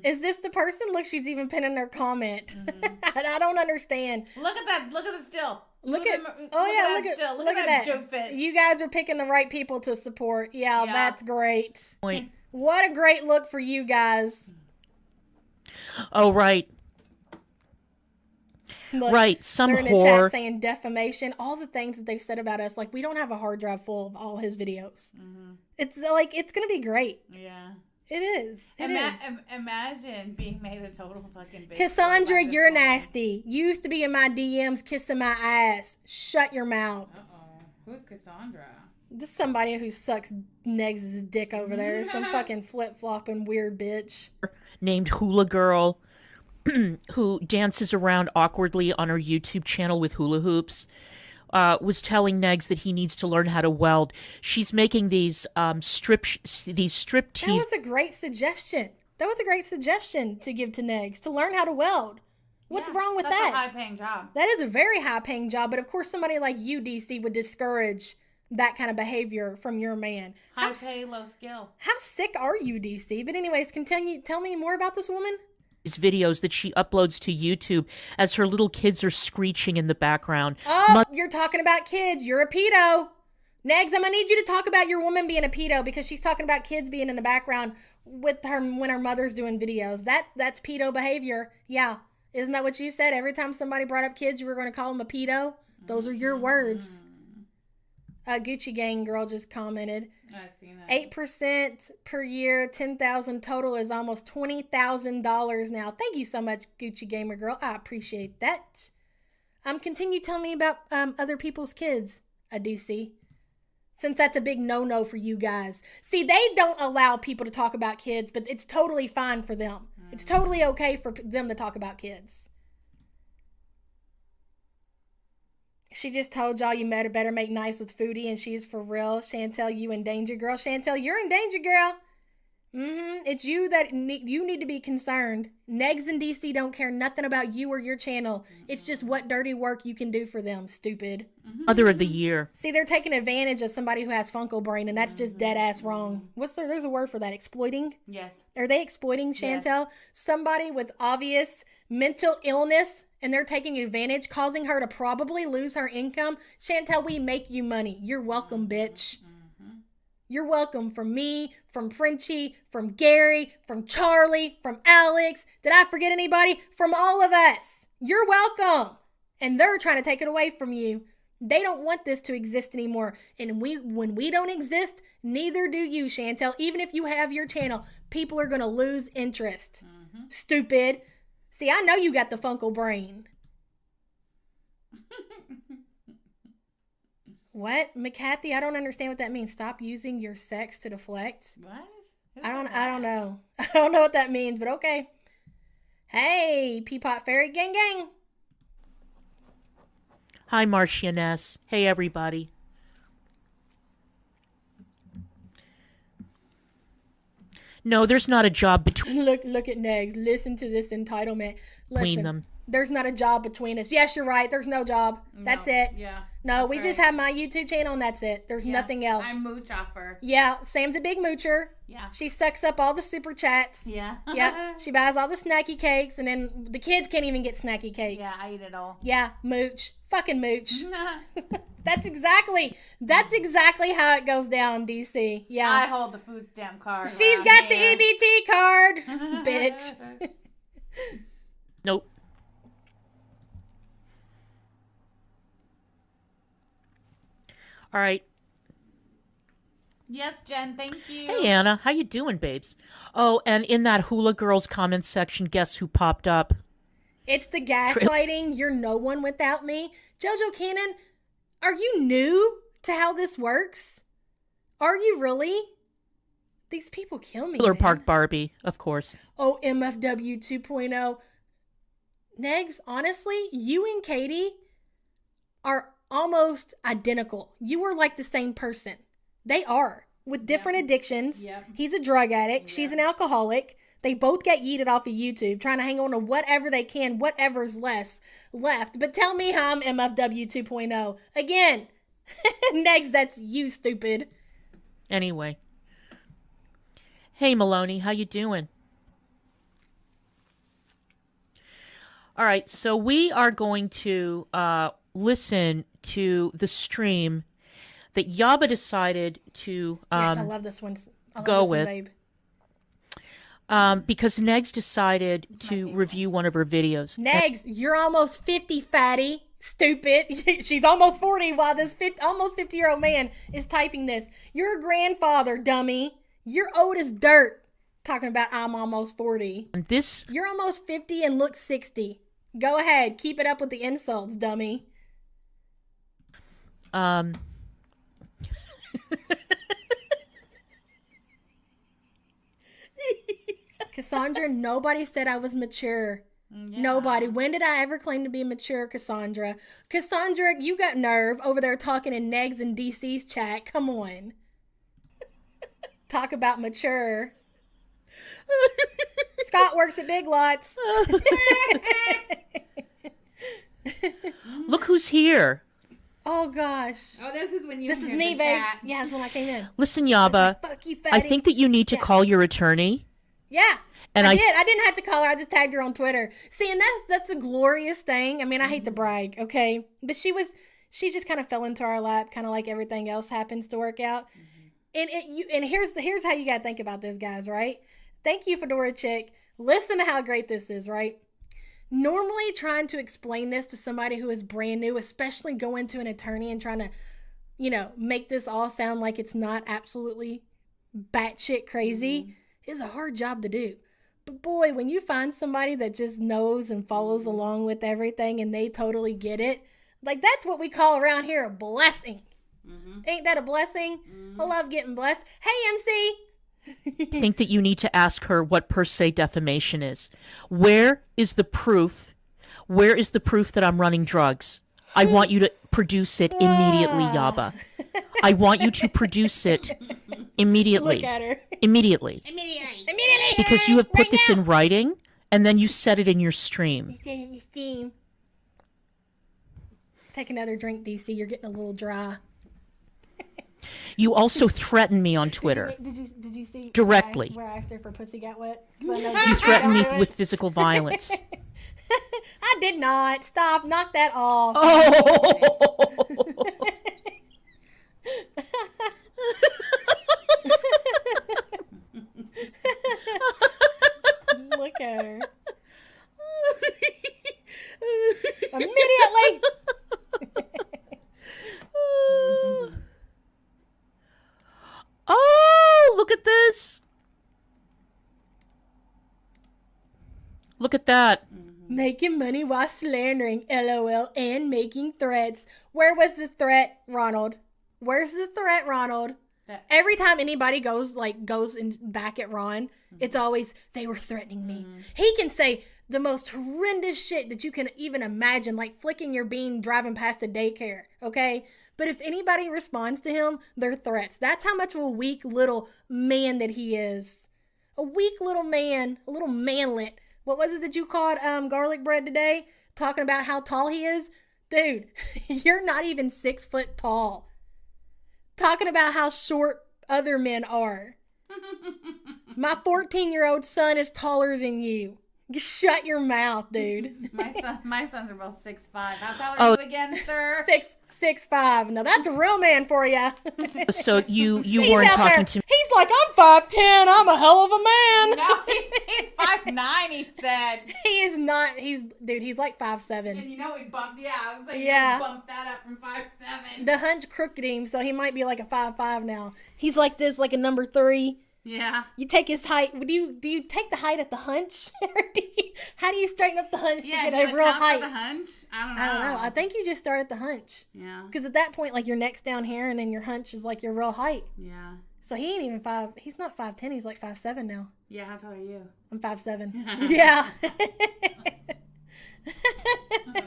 Is this the person? Look, she's even pinning their comment. I don't understand. Look at that. Look at the still. Look at that doofus. You guys are picking the right people to support. Yeah, that's great. Point. What a great look for you guys. Oh, right. Look, right, some they're in the whore chat saying defamation, all the things that they've said about us. Like, we don't have a hard drive full of all his videos. It's like, it's gonna be great. Yeah. It is. Imagine being made a total fucking bitch. Cassandra, you're nasty. You used to be in my DMs kissing my ass. Shut your mouth. Uh-oh. Who's Cassandra? This is somebody who sucks Negs' dick over there. Some fucking flip-flopping weird bitch. named Hula Girl who dances around awkwardly on her YouTube channel with hula hoops. Was telling Negs that he needs to learn how to weld. She's making these strip tees. That was a great suggestion. That was a great suggestion to give to Negs, to learn how to weld. What's wrong with that? That's a high-paying job. That is a very high-paying job, but of course somebody like you, DC, would discourage that kind of behavior from your man. High pay, low skill. How sick are you, DC? But anyways, continue. Tell me more about this woman. Videos that she uploads to YouTube as her little kids are screeching in the background. Oh, you're talking about kids. You're a pedo. Negs, I'm going to need you to talk about your woman being a pedo because she's talking about kids being in the background with her when her mother's doing videos. That's pedo behavior. Yeah. Isn't that what you said? Every time somebody brought up kids, you were going to call them a pedo? Those are your words. Gucci Gang girl just commented. I've seen that. 8% per year, 10,000 total is almost $20,000 now. Thank you so much, Gucci Gamer girl. I appreciate that. Continue telling me about other people's kids, DC. Since that's a big no-no for you guys. See, they don't allow people to talk about kids, but it's totally fine for them. It's totally okay for them to talk about kids. She just told y'all you better make nice with Foodie, and she's for real. Chantel, you in danger, girl. Chantel, you're in danger, girl. It's you that you need to be concerned. Negs and DC don't care nothing about you or your channel. It's just what dirty work you can do for them, stupid. Mother of the Year. See, they're taking advantage of somebody who has Funko brain, and that's just dead ass wrong. There's a word for that. Exploiting? Yes. Are they exploiting Chantel? Yes. Somebody with obvious mental illness, and they're taking advantage, causing her to probably lose her income. Chantel, we make you money. You're welcome, bitch. You're welcome from me, from Frenchie, from Gary, from Charlie, from Alex. Did I forget anybody? From all of us. You're welcome. And they're trying to take it away from you. They don't want this to exist anymore. And when we don't exist, neither do you, Chantel. Even if you have your channel, people are going to lose interest. Stupid. See, I know you got the Funkle brain. What? McCarthy, I don't understand what that means. Stop using your sex to deflect. What? I don't know. I don't know what that means, but okay. Hey, Peapot Fairy gang gang. Hi, Marcianess. Hey, everybody. No, there's not a job between Look at Negs. Listen to this entitlement. Listen, them. There's not a job between us. Yes, you're right. There's no job. That's it. Yeah. No, that's we just right. have my YouTube channel and that's it. There's nothing else. I'm mooch offer. Yeah, Sam's a big moocher. Yeah. She sucks up all the super chats. Yeah. Yeah, she buys all the snacky cakes, and then the kids can't even get snacky cakes. Yeah, I eat it all. Yeah, mooch. Fucking mooch. That's exactly how it goes down, DC. Yeah. I hold the food stamp card. She's around got here. the EBT card, bitch. Nope. All right. Yes, Jen, thank you. Hey, Anna. How you doing, babes? Oh, and in that Hula Girls comment section, guess who popped up? It's the gaslighting. You're no one without me. JoJo Cannon, are you new to how this works? Are you really? These people kill me. Trailer man. Park Barbie, of course. Oh, MFW 2.0. Negs, honestly, you and Katie are almost identical. You are like the same person. They are, with different addictions. Yep. He's a drug addict. She's an alcoholic. They both get yeeted off of YouTube, trying to hang on to whatever they can, whatever's left. But tell me how I'm MFW 2.0. Again, Negs, that's you, stupid. Anyway. Hey, Maloney. How you doing? All right, so we are going to listen to the stream that Yaba decided to Yes, I love this one. I love go this one, with. babe. Because Negs decided to review one of her videos. Negs, you're almost 50, fatty. Stupid. She's almost 40 while this almost 50-year-old man is typing this. You're a grandfather, dummy. You're old as dirt. Talking about I'm almost 40. And this You're almost 50 and look 60. Go ahead. Keep it up with the insults, dummy. Cassandra, nobody said I was mature. Yeah. Nobody. When did I ever claim to be mature, Cassandra? Cassandra, you got nerve over there talking in Negs and DC's chat. Come on. Talk about mature. Scott works at Big Lots. look who's here. Oh, gosh. Oh, this is when you. This is entered me, the babe. chat. Yeah, that's when I came in. Listen, Yaba, Fuck you, I fatty. think that you need to call your attorney. Yeah. And I I- did. I didn't have to call her. I just tagged her on Twitter. See, and that's a glorious thing. I mean, I hate to brag, okay? But she just kind of fell into our lap, kind of like everything else happens to work out. And here's how you got to think about this, guys, right? Thank you, Fedora Chick. Listen to how great this is, right? Normally trying to explain this to somebody who is brand new, especially going to an attorney and trying to, make this all sound like it's not absolutely batshit crazy is a hard job to do. But boy, when you find somebody that just knows and follows along with everything and they totally get it, like that's what we call around here a blessing. Ain't that a blessing? I love getting blessed. Hey, MC. Think that you need to ask her what per se defamation is. Where is the proof? Where is the proof that I'm running drugs? I want you to produce it immediately, Yaba. I want you to produce it immediately. Look at her. Immediately. Immediately. Because you have put Right this now. in writing and then you said it in your stream. Steam. Take another drink, DC. You're getting a little dry. You also threatened me on Twitter. Did you see Directly. where I asked her for pussy got wet? 'Cause I know You threatened me don't do it. with physical violence. I did not. Stop. Knock that off. Oh! Look at her. Look at that. Making money while slandering, LOL, and making threats. Where was the threat, Ronald? Where's the threat, Ronald? Every time anybody goes back at Ron, it's always, they were threatening me. He can say the most horrendous shit that you can even imagine, like flicking your bean driving past a daycare, okay? But if anybody responds to him, they're threats. That's how much of a weak little man that he is. A weak little man, a little manlet. What was it that you called garlic bread today? Talking about how tall he is? Dude, you're not even 6 foot tall. Talking about how short other men are. My 14-year-old son is taller than you. Just shut your mouth, dude. My sons are both 6'5". How tall are you again, sir? 6'5". Now that's a real man for you. So you weren't talking to me. He's like, I'm 5'10". I'm a hell of a man. No, he's 5'9", he said. He is not. He's like 5'7". And you know he bumped, I was like, yeah. He bumped that up from 5'7". The hunch crooked him, so he might be like a 5'5" now. He's like this, like a number 3. Yeah. You take his height. Do you take the height at the hunch? How do you straighten up the hunch to get a real height? The hunch? I don't know. I think you just start at the hunch. Yeah. Because at that point, like, your neck's down here, and then your hunch is like your real height. Yeah. So he ain't even 5. He's not 5'10". He's like 5'7" now. Yeah. How tall are you? I'm 5'7". Yeah.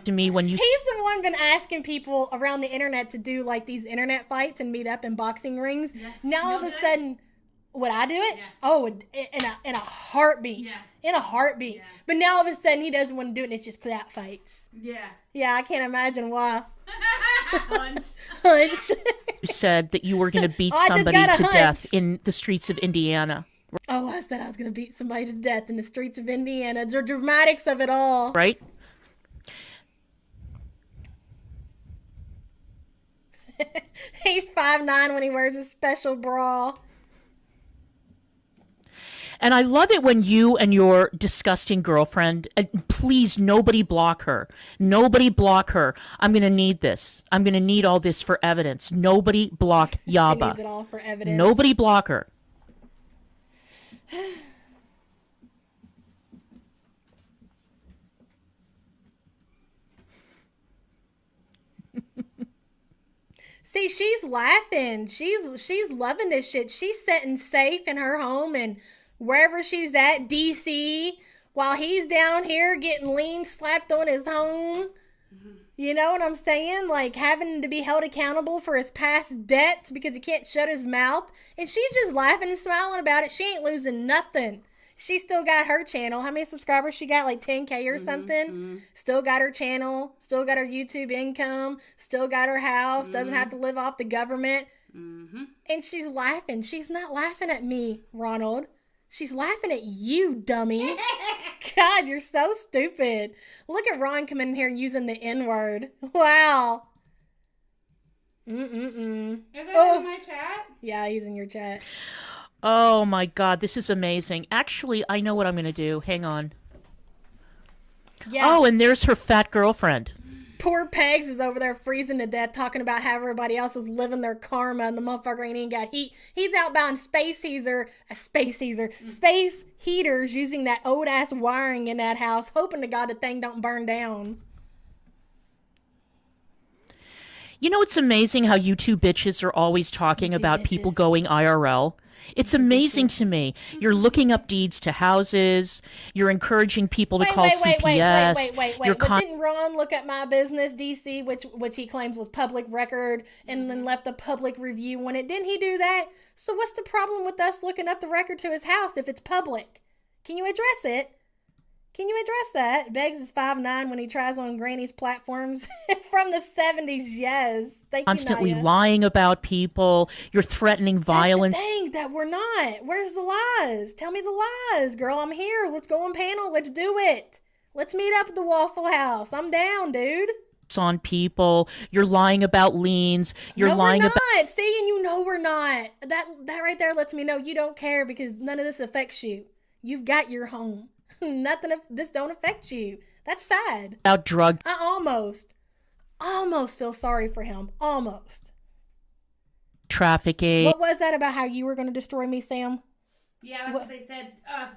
To me when you He's the one been asking people around the internet to do like these internet fights and meet up in boxing rings. Yeah. Now all of a sudden. Would I do it? Yeah. Oh, in a heartbeat. Yeah. In a heartbeat. Yeah. But now all of a sudden he doesn't want to do it and it's just clout fights. Yeah. Yeah, I can't imagine why. Hunch. Hunch. You said that you were going to beat I just somebody got a to hunch. death in the streets of Indiana. Oh, I said I was going to beat somebody to death in the streets of Indiana. The dramatics of it all. Right? He's 5'9" when he wears a special bra. And I love it when you and your disgusting girlfriend, and please, nobody block her. Nobody block her. I'm going to need this. I'm going to need all this for evidence. Nobody block Yaba. She needs it all for evidence. Nobody block her. See, she's laughing. She's loving this shit. She's sitting safe in her home and wherever she's at, DC, while he's down here getting lean slapped on his home. You know what I'm saying? Like having to be held accountable for his past debts because he can't shut his mouth. And she's just laughing and smiling about it. She ain't losing nothing. She still got her channel. How many subscribers she got? Like 10K or something. Still got her channel. Still got her YouTube income. Still got her house. Doesn't have to live off the government. And she's laughing. She's not laughing at me, Ronald. She's laughing at you, dummy. God, you're so stupid. Look at Ron coming in here and using the N-word. Wow. Is that in my chat? Yeah, he's in your chat. Oh my God, this is amazing. Actually, I know what I'm going to do. Hang on. Yeah. Oh, and there's her fat girlfriend. Poor Pegs is over there freezing to death talking about how everybody else is living their karma and the motherfucker ain't even got heat. He's out buying space heaters using that old ass wiring in that house, hoping to God the thing don't burn down. You know, it's amazing how you two bitches are always talking about people going IRL. It's amazing to me. You're looking up deeds to houses. You're encouraging people to call CPS. Wait. But didn't Ron look at My Business DC, which he claims was public record, and then left a public review on it? Didn't he do that? So what's the problem with us looking up the record to his house if it's public? Can you address it? Can you address that? Beggs is 5'9" when he tries on Granny's platforms from the 70s. Yes. Thank you, constantly Naya. lying about people. You're threatening violence. That's the thing that we're not. Where's the lies? Tell me the lies, girl. I'm here. Let's go on panel. Let's do it. Let's meet up at the Waffle House. I'm down, dude. On people. You're lying about liens. You're lying about. We're not. See, and you know we're not. That right there lets me know you don't care because none of this affects you. You've got your home. Nothing of this don't affect you. That's sad. About drug I almost feel sorry for him. Almost. trafficking. What was that about how you were going to destroy me, Sam? Yeah, that's what they said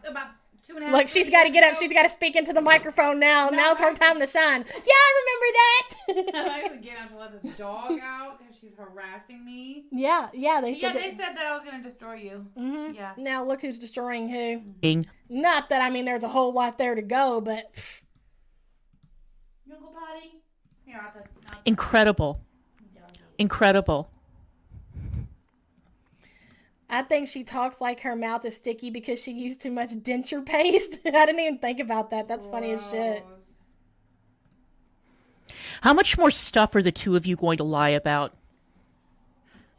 about 2.5. Look, she's got to get up. She's got to speak into the microphone now. Now's her time to shine. Yeah, I remember that. I have to get up to let this dog out because she's harassing me. Yeah, they said They said that I was going to destroy you. Mm-hmm. Yeah. Now look who's destroying who. Being Not that, I mean, there's a whole lot there to go, but... You want to go potty? Here, I'll incredible. Incredible. I think she talks like her mouth is sticky because she used too much denture paste. I didn't even think about that. That's funny as shit. How much more stuff are the two of you going to lie about?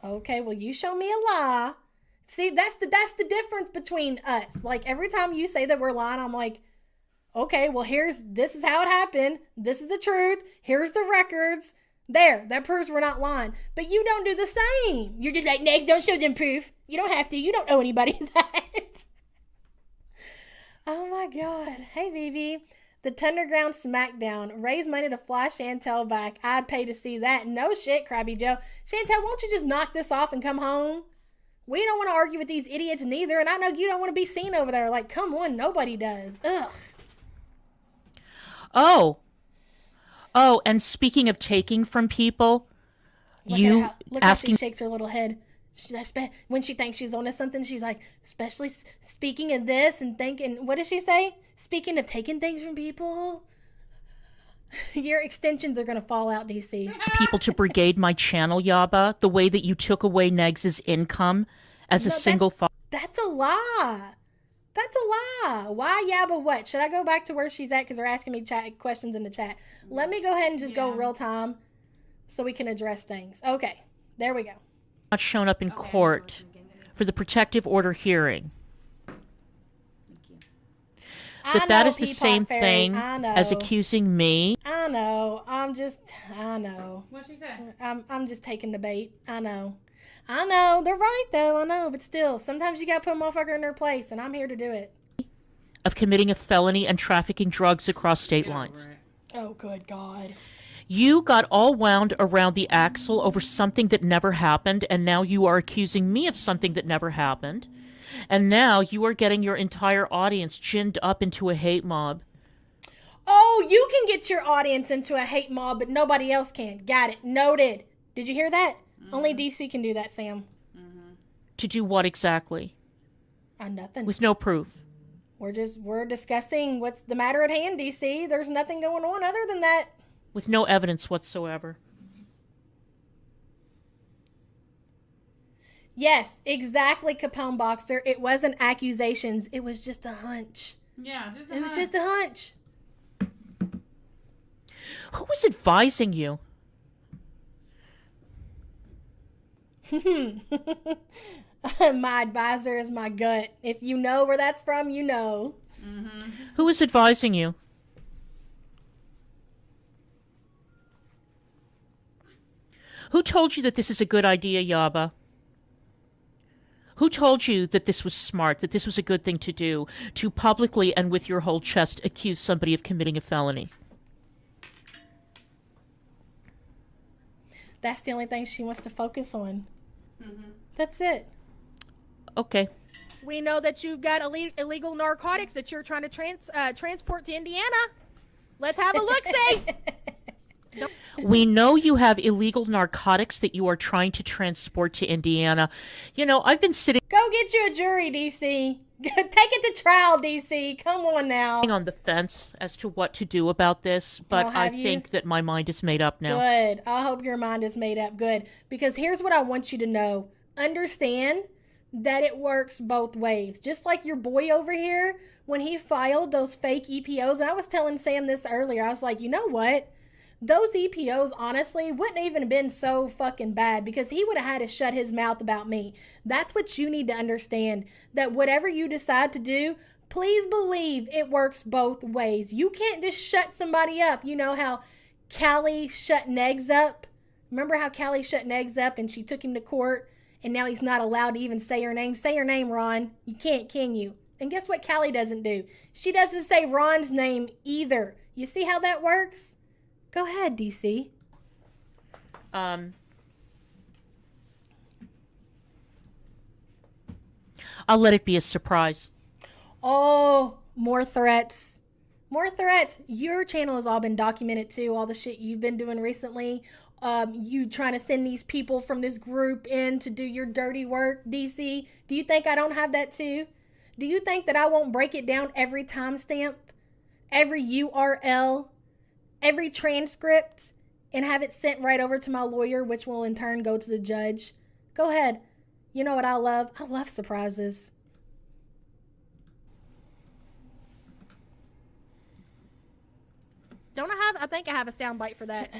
Okay, well, you show me a lie. See, that's the difference between us. Like, every time you say that we're lying, I'm like, okay, well, this is how it happened. This is the truth. Here's the records. There, that proves we're not lying. But you don't do the same. You're just like, next, don't show them proof. You don't have to. You don't owe anybody that. Oh my God. Hey, Vivi. The Thunderground Smackdown. Raise money to fly Chantel back. I'd pay to see that. No shit, Krabby Joe. Chantel, won't you just knock this off and come home? We don't want to argue with these idiots neither. And I know you don't want to be seen over there. Like, come on. Nobody does. Ugh. Oh, and speaking of taking from people, Look how she shakes her little head. When she thinks she's onto something, she's like, especially speaking of this and thinking, what does she say? Speaking of taking things from people, your extensions are going to fall out, DC. people to brigade my channel, Yaba, the way that you took away Negs' income as a single father. That's a lie. That's a lie. Why Yaba what? Should I go back to where she's at? Because they're asking me questions in the chat. Let me go ahead and just go real time so we can address things. Okay, there we go. Not shown up in court for the protective order hearing. But that is the same thing as accusing me. I know. I know. What'd she say? I'm just taking the bait. I know. They're right, though. I know. But still, sometimes you got to put a motherfucker in their place, and I'm here to do it. Of committing a felony and trafficking drugs across state lines. Oh, good God. You got all wound around the axle over something that never happened, and now you are accusing me of something that never happened. And now you are getting your entire audience ginned up into a hate mob. Oh, you can get your audience into a hate mob, but nobody else can. Got it. Noted. Did you hear that? Mm-hmm. Only DC can do that, Sam. Mm-hmm. To do what exactly? Nothing. With no proof. We're discussing what's the matter at hand, DC. There's nothing going on other than that. With no evidence whatsoever. Yes, exactly, Capone Boxer. It wasn't accusations. It was just a hunch. Yeah, it was just a hunch. Who was advising you? My advisor is my gut. If you know where that's from, you know. Mm-hmm. Who was advising you? Who told you that this is a good idea, Yaba? Who told you that this was smart, that this was a good thing to do, to publicly and with your whole chest accuse somebody of committing a felony? That's the only thing she wants to focus on. Mm-hmm. That's it. Okay. We know that you've got illegal narcotics that you're trying to transport to Indiana. Let's have a look-see. We know you have illegal narcotics that you are trying to transport to Indiana. You know, I've been sitting... Go get you a jury, DC. Take it to trial, DC. Come on now. On the fence as to what to do about this, but I think that my mind is made up now. Good. I hope your mind is made up. Good. Because here's what I want you to know. Understand that it works both ways. Just like your boy over here, when he filed those fake EPOs, and I was telling Sam this earlier, I was like, you know what? Those EPOs, honestly, wouldn't even have been so fucking bad because he would have had to shut his mouth about me. That's what you need to understand, that whatever you decide to do, please believe it works both ways. You can't just shut somebody up. You know how Callie shut Negs up? Remember how Callie shut Negs up and she took him to court and now he's not allowed to even say her name? Say her name, Ron. You can't, can you? And guess what Callie doesn't do? She doesn't say Ron's name either. You see how that works? Go ahead, DC. I'll let it be a surprise. Oh, More threats. More threats. Your channel has all been documented too. All the shit you've been doing recently. You trying to send these people from this group in to do your dirty work, DC. Do you think I don't have that too? Do you think that I won't break it down every timestamp, every URL, every transcript, and have it sent right over to my lawyer, which will in turn go to the judge? Go ahead. You know what I love? I love surprises. Don't I have? I think I have a soundbite for that.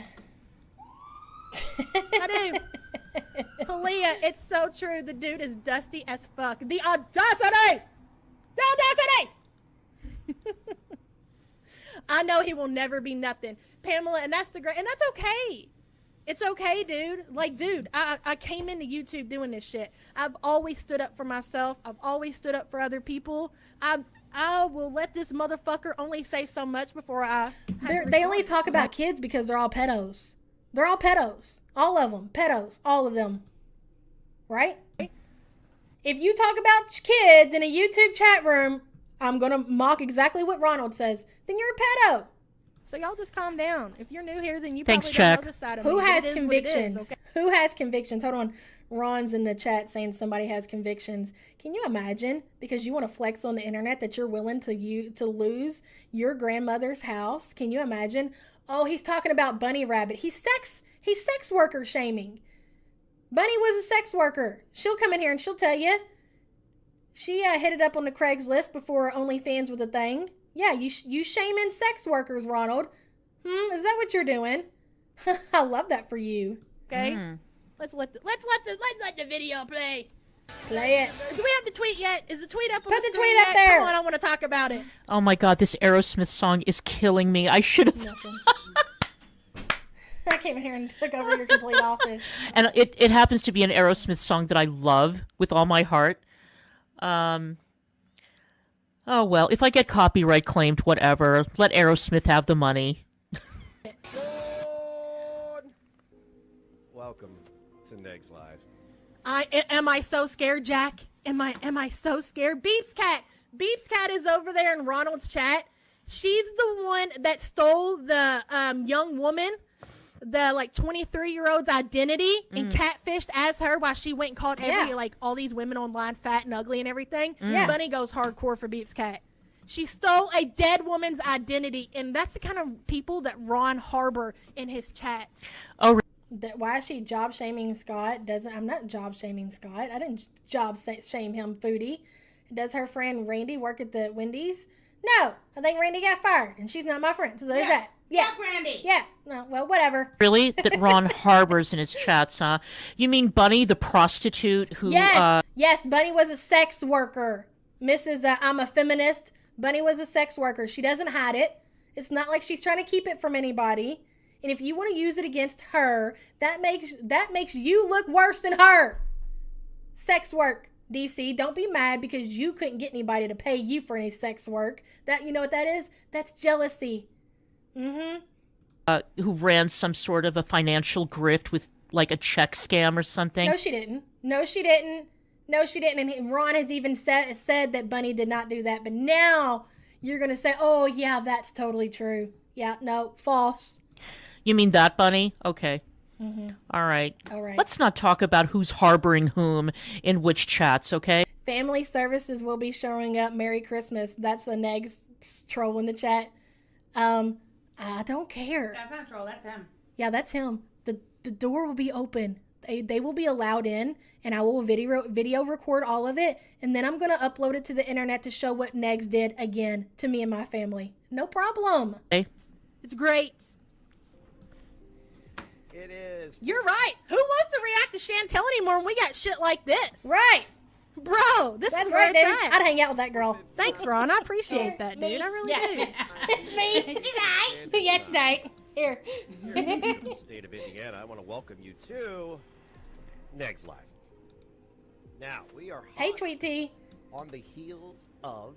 I do. Halia, it's so true. The dude is dusty as fuck. The audacity! The audacity! I know he will never be nothing. Pamela, and that's okay. It's okay, dude. Like, dude, I came into YouTube doing this shit. I've always stood up for myself. I've always stood up for other people. I will let this motherfucker only say so much before I... They only talk about kids because they're all pedos. They're all pedos. All of them. Pedos. All of them. Right? If you talk about kids in a YouTube chat room, I'm going to mock exactly what Ronald says, then you're a pedo. So y'all just calm down. If you're new here, then you probably don't know this side of me. Who has convictions? Okay? Who has convictions? Hold on. Ron's in the chat saying somebody has convictions. Can you imagine? Because you want to flex on the internet that you're willing to lose your grandmother's house. Can you imagine? Oh, he's talking about Bunny Rabbit. He's sex worker shaming. Bunny was a sex worker. She'll come in here and she'll tell you. She hit it up on the Craigslist before OnlyFans was a thing. Yeah, you shaming sex workers, Ronald. Is that what you're doing? I love that for you. Okay? Let's let the video play. Play it. Do we have the tweet yet? Is the tweet up on the screen? Put the tweet up there. Come on, I want to talk about it. Oh my god, this Aerosmith song is killing me. I should have... I came in here and took over your complete office. And it happens to be an Aerosmith song that I love with all my heart. Oh well, if I get copyright claimed, whatever. Let Aerosmith have the money. Welcome to Negs Live. Am I so scared, Jack? Am I so scared? Beeps Cat is over there in Ronald's chat. She's the one that stole the young woman, the like 23-year-old's identity and catfished as her while she went and called all these women online fat and ugly and everything. Bunny goes hardcore for Beeps Cat. She stole a dead woman's identity, and that's the kind of people that Ron harbor in his chats. Oh. Why is she job shaming Scott? I'm not job shaming Scott. I didn't job shame him, Foodie. Does her friend Randy work at the Wendy's? No, I think Randy got fired, and she's not my friend. So there's that. Yeah, fuck Randy. Yeah, no, well, whatever. Really? That Ron harbors in his chats, huh? You mean Bunny, the prostitute who... Yes, Bunny was a sex worker. Mrs. I'm a feminist. Bunny was a sex worker. She doesn't hide it. It's not like she's trying to keep it from anybody. And if you want to use it against her, that makes you look worse than her. Sex work, DC. Don't be mad because you couldn't get anybody to pay you for any sex work. That, you know what that is? That's jealousy. Who ran some sort of a financial grift with like a check scam or something. No, she didn't. And Ron has even said that Bunny did not do that. But now you're going to say, oh, yeah, that's totally true. Yeah, no, false. You mean that, Bunny? Okay. All right. Let's not talk about who's harboring whom in which chats, okay? Family services will be showing up. Merry Christmas. That's the Negs troll in the chat. I don't care. That's not troll. That's him. Yeah, that's him. The door will be open. They will be allowed in, and I will video record all of it, and then I'm going to upload it to the internet to show what Negs did again to me and my family. No problem. Okay. It's great. It is. You're right. Who wants to react to Chantel anymore when we got shit like this? Right. Bro, this is where it's at. I'd hang out with that girl. Thanks, Ron. I appreciate that, dude. I really do. It's me. She's right. Yes, she's right. Here. State of Indiana, I want to welcome you to Negs Live. Now, we are Hey, Tweet T. On the heels of...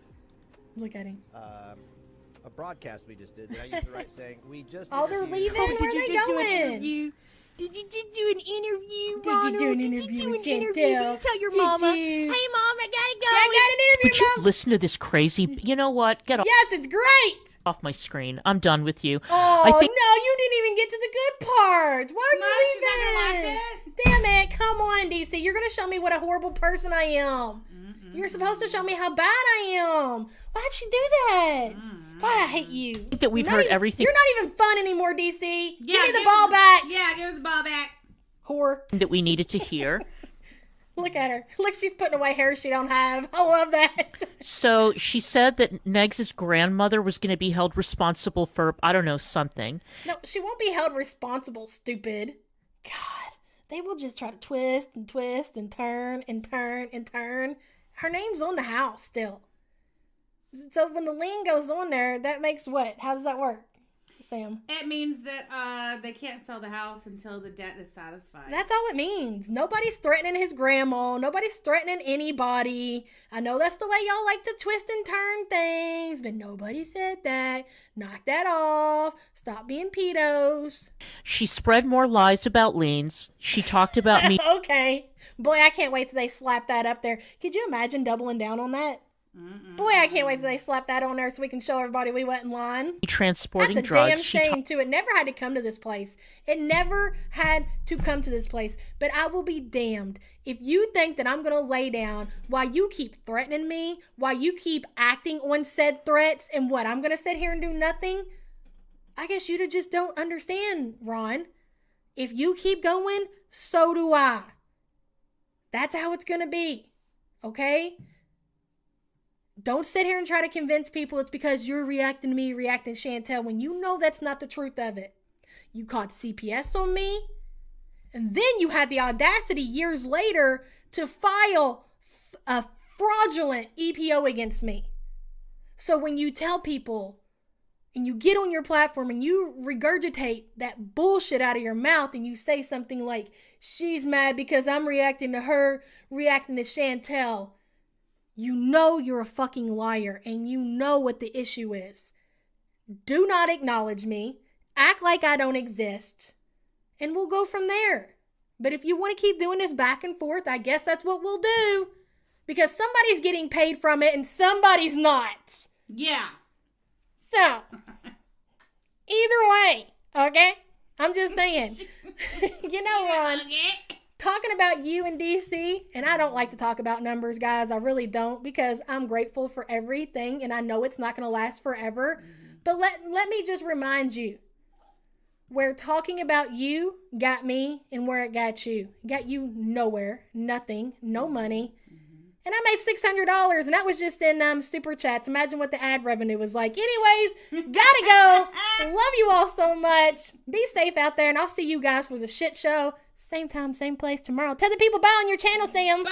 Look at him. A broadcast we just did. Did I use the right saying? We just... Oh, they're leaving? Where are they going? Did you do an interview, Did you do an interview with Chantel? Did you tell your Did mama? you? Hey, Mom, I gotta go. I got an interview, Would you Mom. listen to this crazy? You know what? Get Yes, it's great. off my screen. I'm done with you. Oh, I think no, you didn't even get to the good part. Why are Mom, you she's not gonna leaving? watch it. Damn it. Come on, DC. You're going to show me what a horrible person I am. You're supposed to show me how bad I am. Why'd she do that? God, I hate you. that we've heard everything You're not even fun anymore, DC. Yeah, Give me the give ball us- back. Yeah, give us the ball back. Whore. that we needed to hear. Look at her. Look, she's putting away hair she don't have. I love that. So she said that Negs' grandmother was going to be held responsible for, I don't know, something. No, she won't be held responsible, stupid. God, they will just try to twist and twist and turn and turn and turn. Her name's on the house still. So when the lien goes on there, that makes what? How does that work, Sam? It means that they can't sell the house until the debt is satisfied. That's all it means. Nobody's threatening his grandma. Nobody's threatening anybody. I know that's the way y'all like to twist and turn things, but nobody said that. Knock that off. Stop being pedos. She spread more lies about liens. She talked about me Okay. Boy, I can't wait till they slap that up there. Could you imagine doubling down on that? Boy, I can't wait till they slap that on there so we can show everybody we went in line. transporting That's a drugs. damn She shame, too. It never had to come to this place. It never had to come to this place. But I will be damned if you think that I'm going to lay down while you keep threatening me, while you keep acting on said threats, and what, I'm going to sit here and do nothing? I guess you just don't understand, Ron. If you keep going, so do I. That's how it's going to be. Okay? Don't sit here and try to convince people it's because you're reacting to me, reacting to Chantel, when you know that's not the truth of it. You caught CPS on me, and then you had the audacity years later to file a fraudulent EPO against me. So when you tell people and you get on your platform and you regurgitate that bullshit out of your mouth and you say something like, she's mad because I'm reacting to her, reacting to Chantel, you know you're a fucking liar and you know what the issue is. Do not acknowledge me. Act like I don't exist. And we'll go from there. But if you want to keep doing this back and forth, I guess that's what we'll do. Because somebody's getting paid from it and somebody's not. Yeah. So, either way, okay? I'm just saying. You know, Ron, talking about you and DC, and I don't like to talk about numbers, guys. I really don't, because I'm grateful for everything, and I know it's not going to last forever. But let me just remind you, where talking about you got me and where it got you. It got you nowhere, nothing, no money. And I made $600, and that was just in super chats. Imagine what the ad revenue was like. Anyways, gotta go. Love you all so much. Be safe out there, and I'll see you guys for the shit show. Same time, same place tomorrow. Tell the people bye on your channel, Sam. Bye.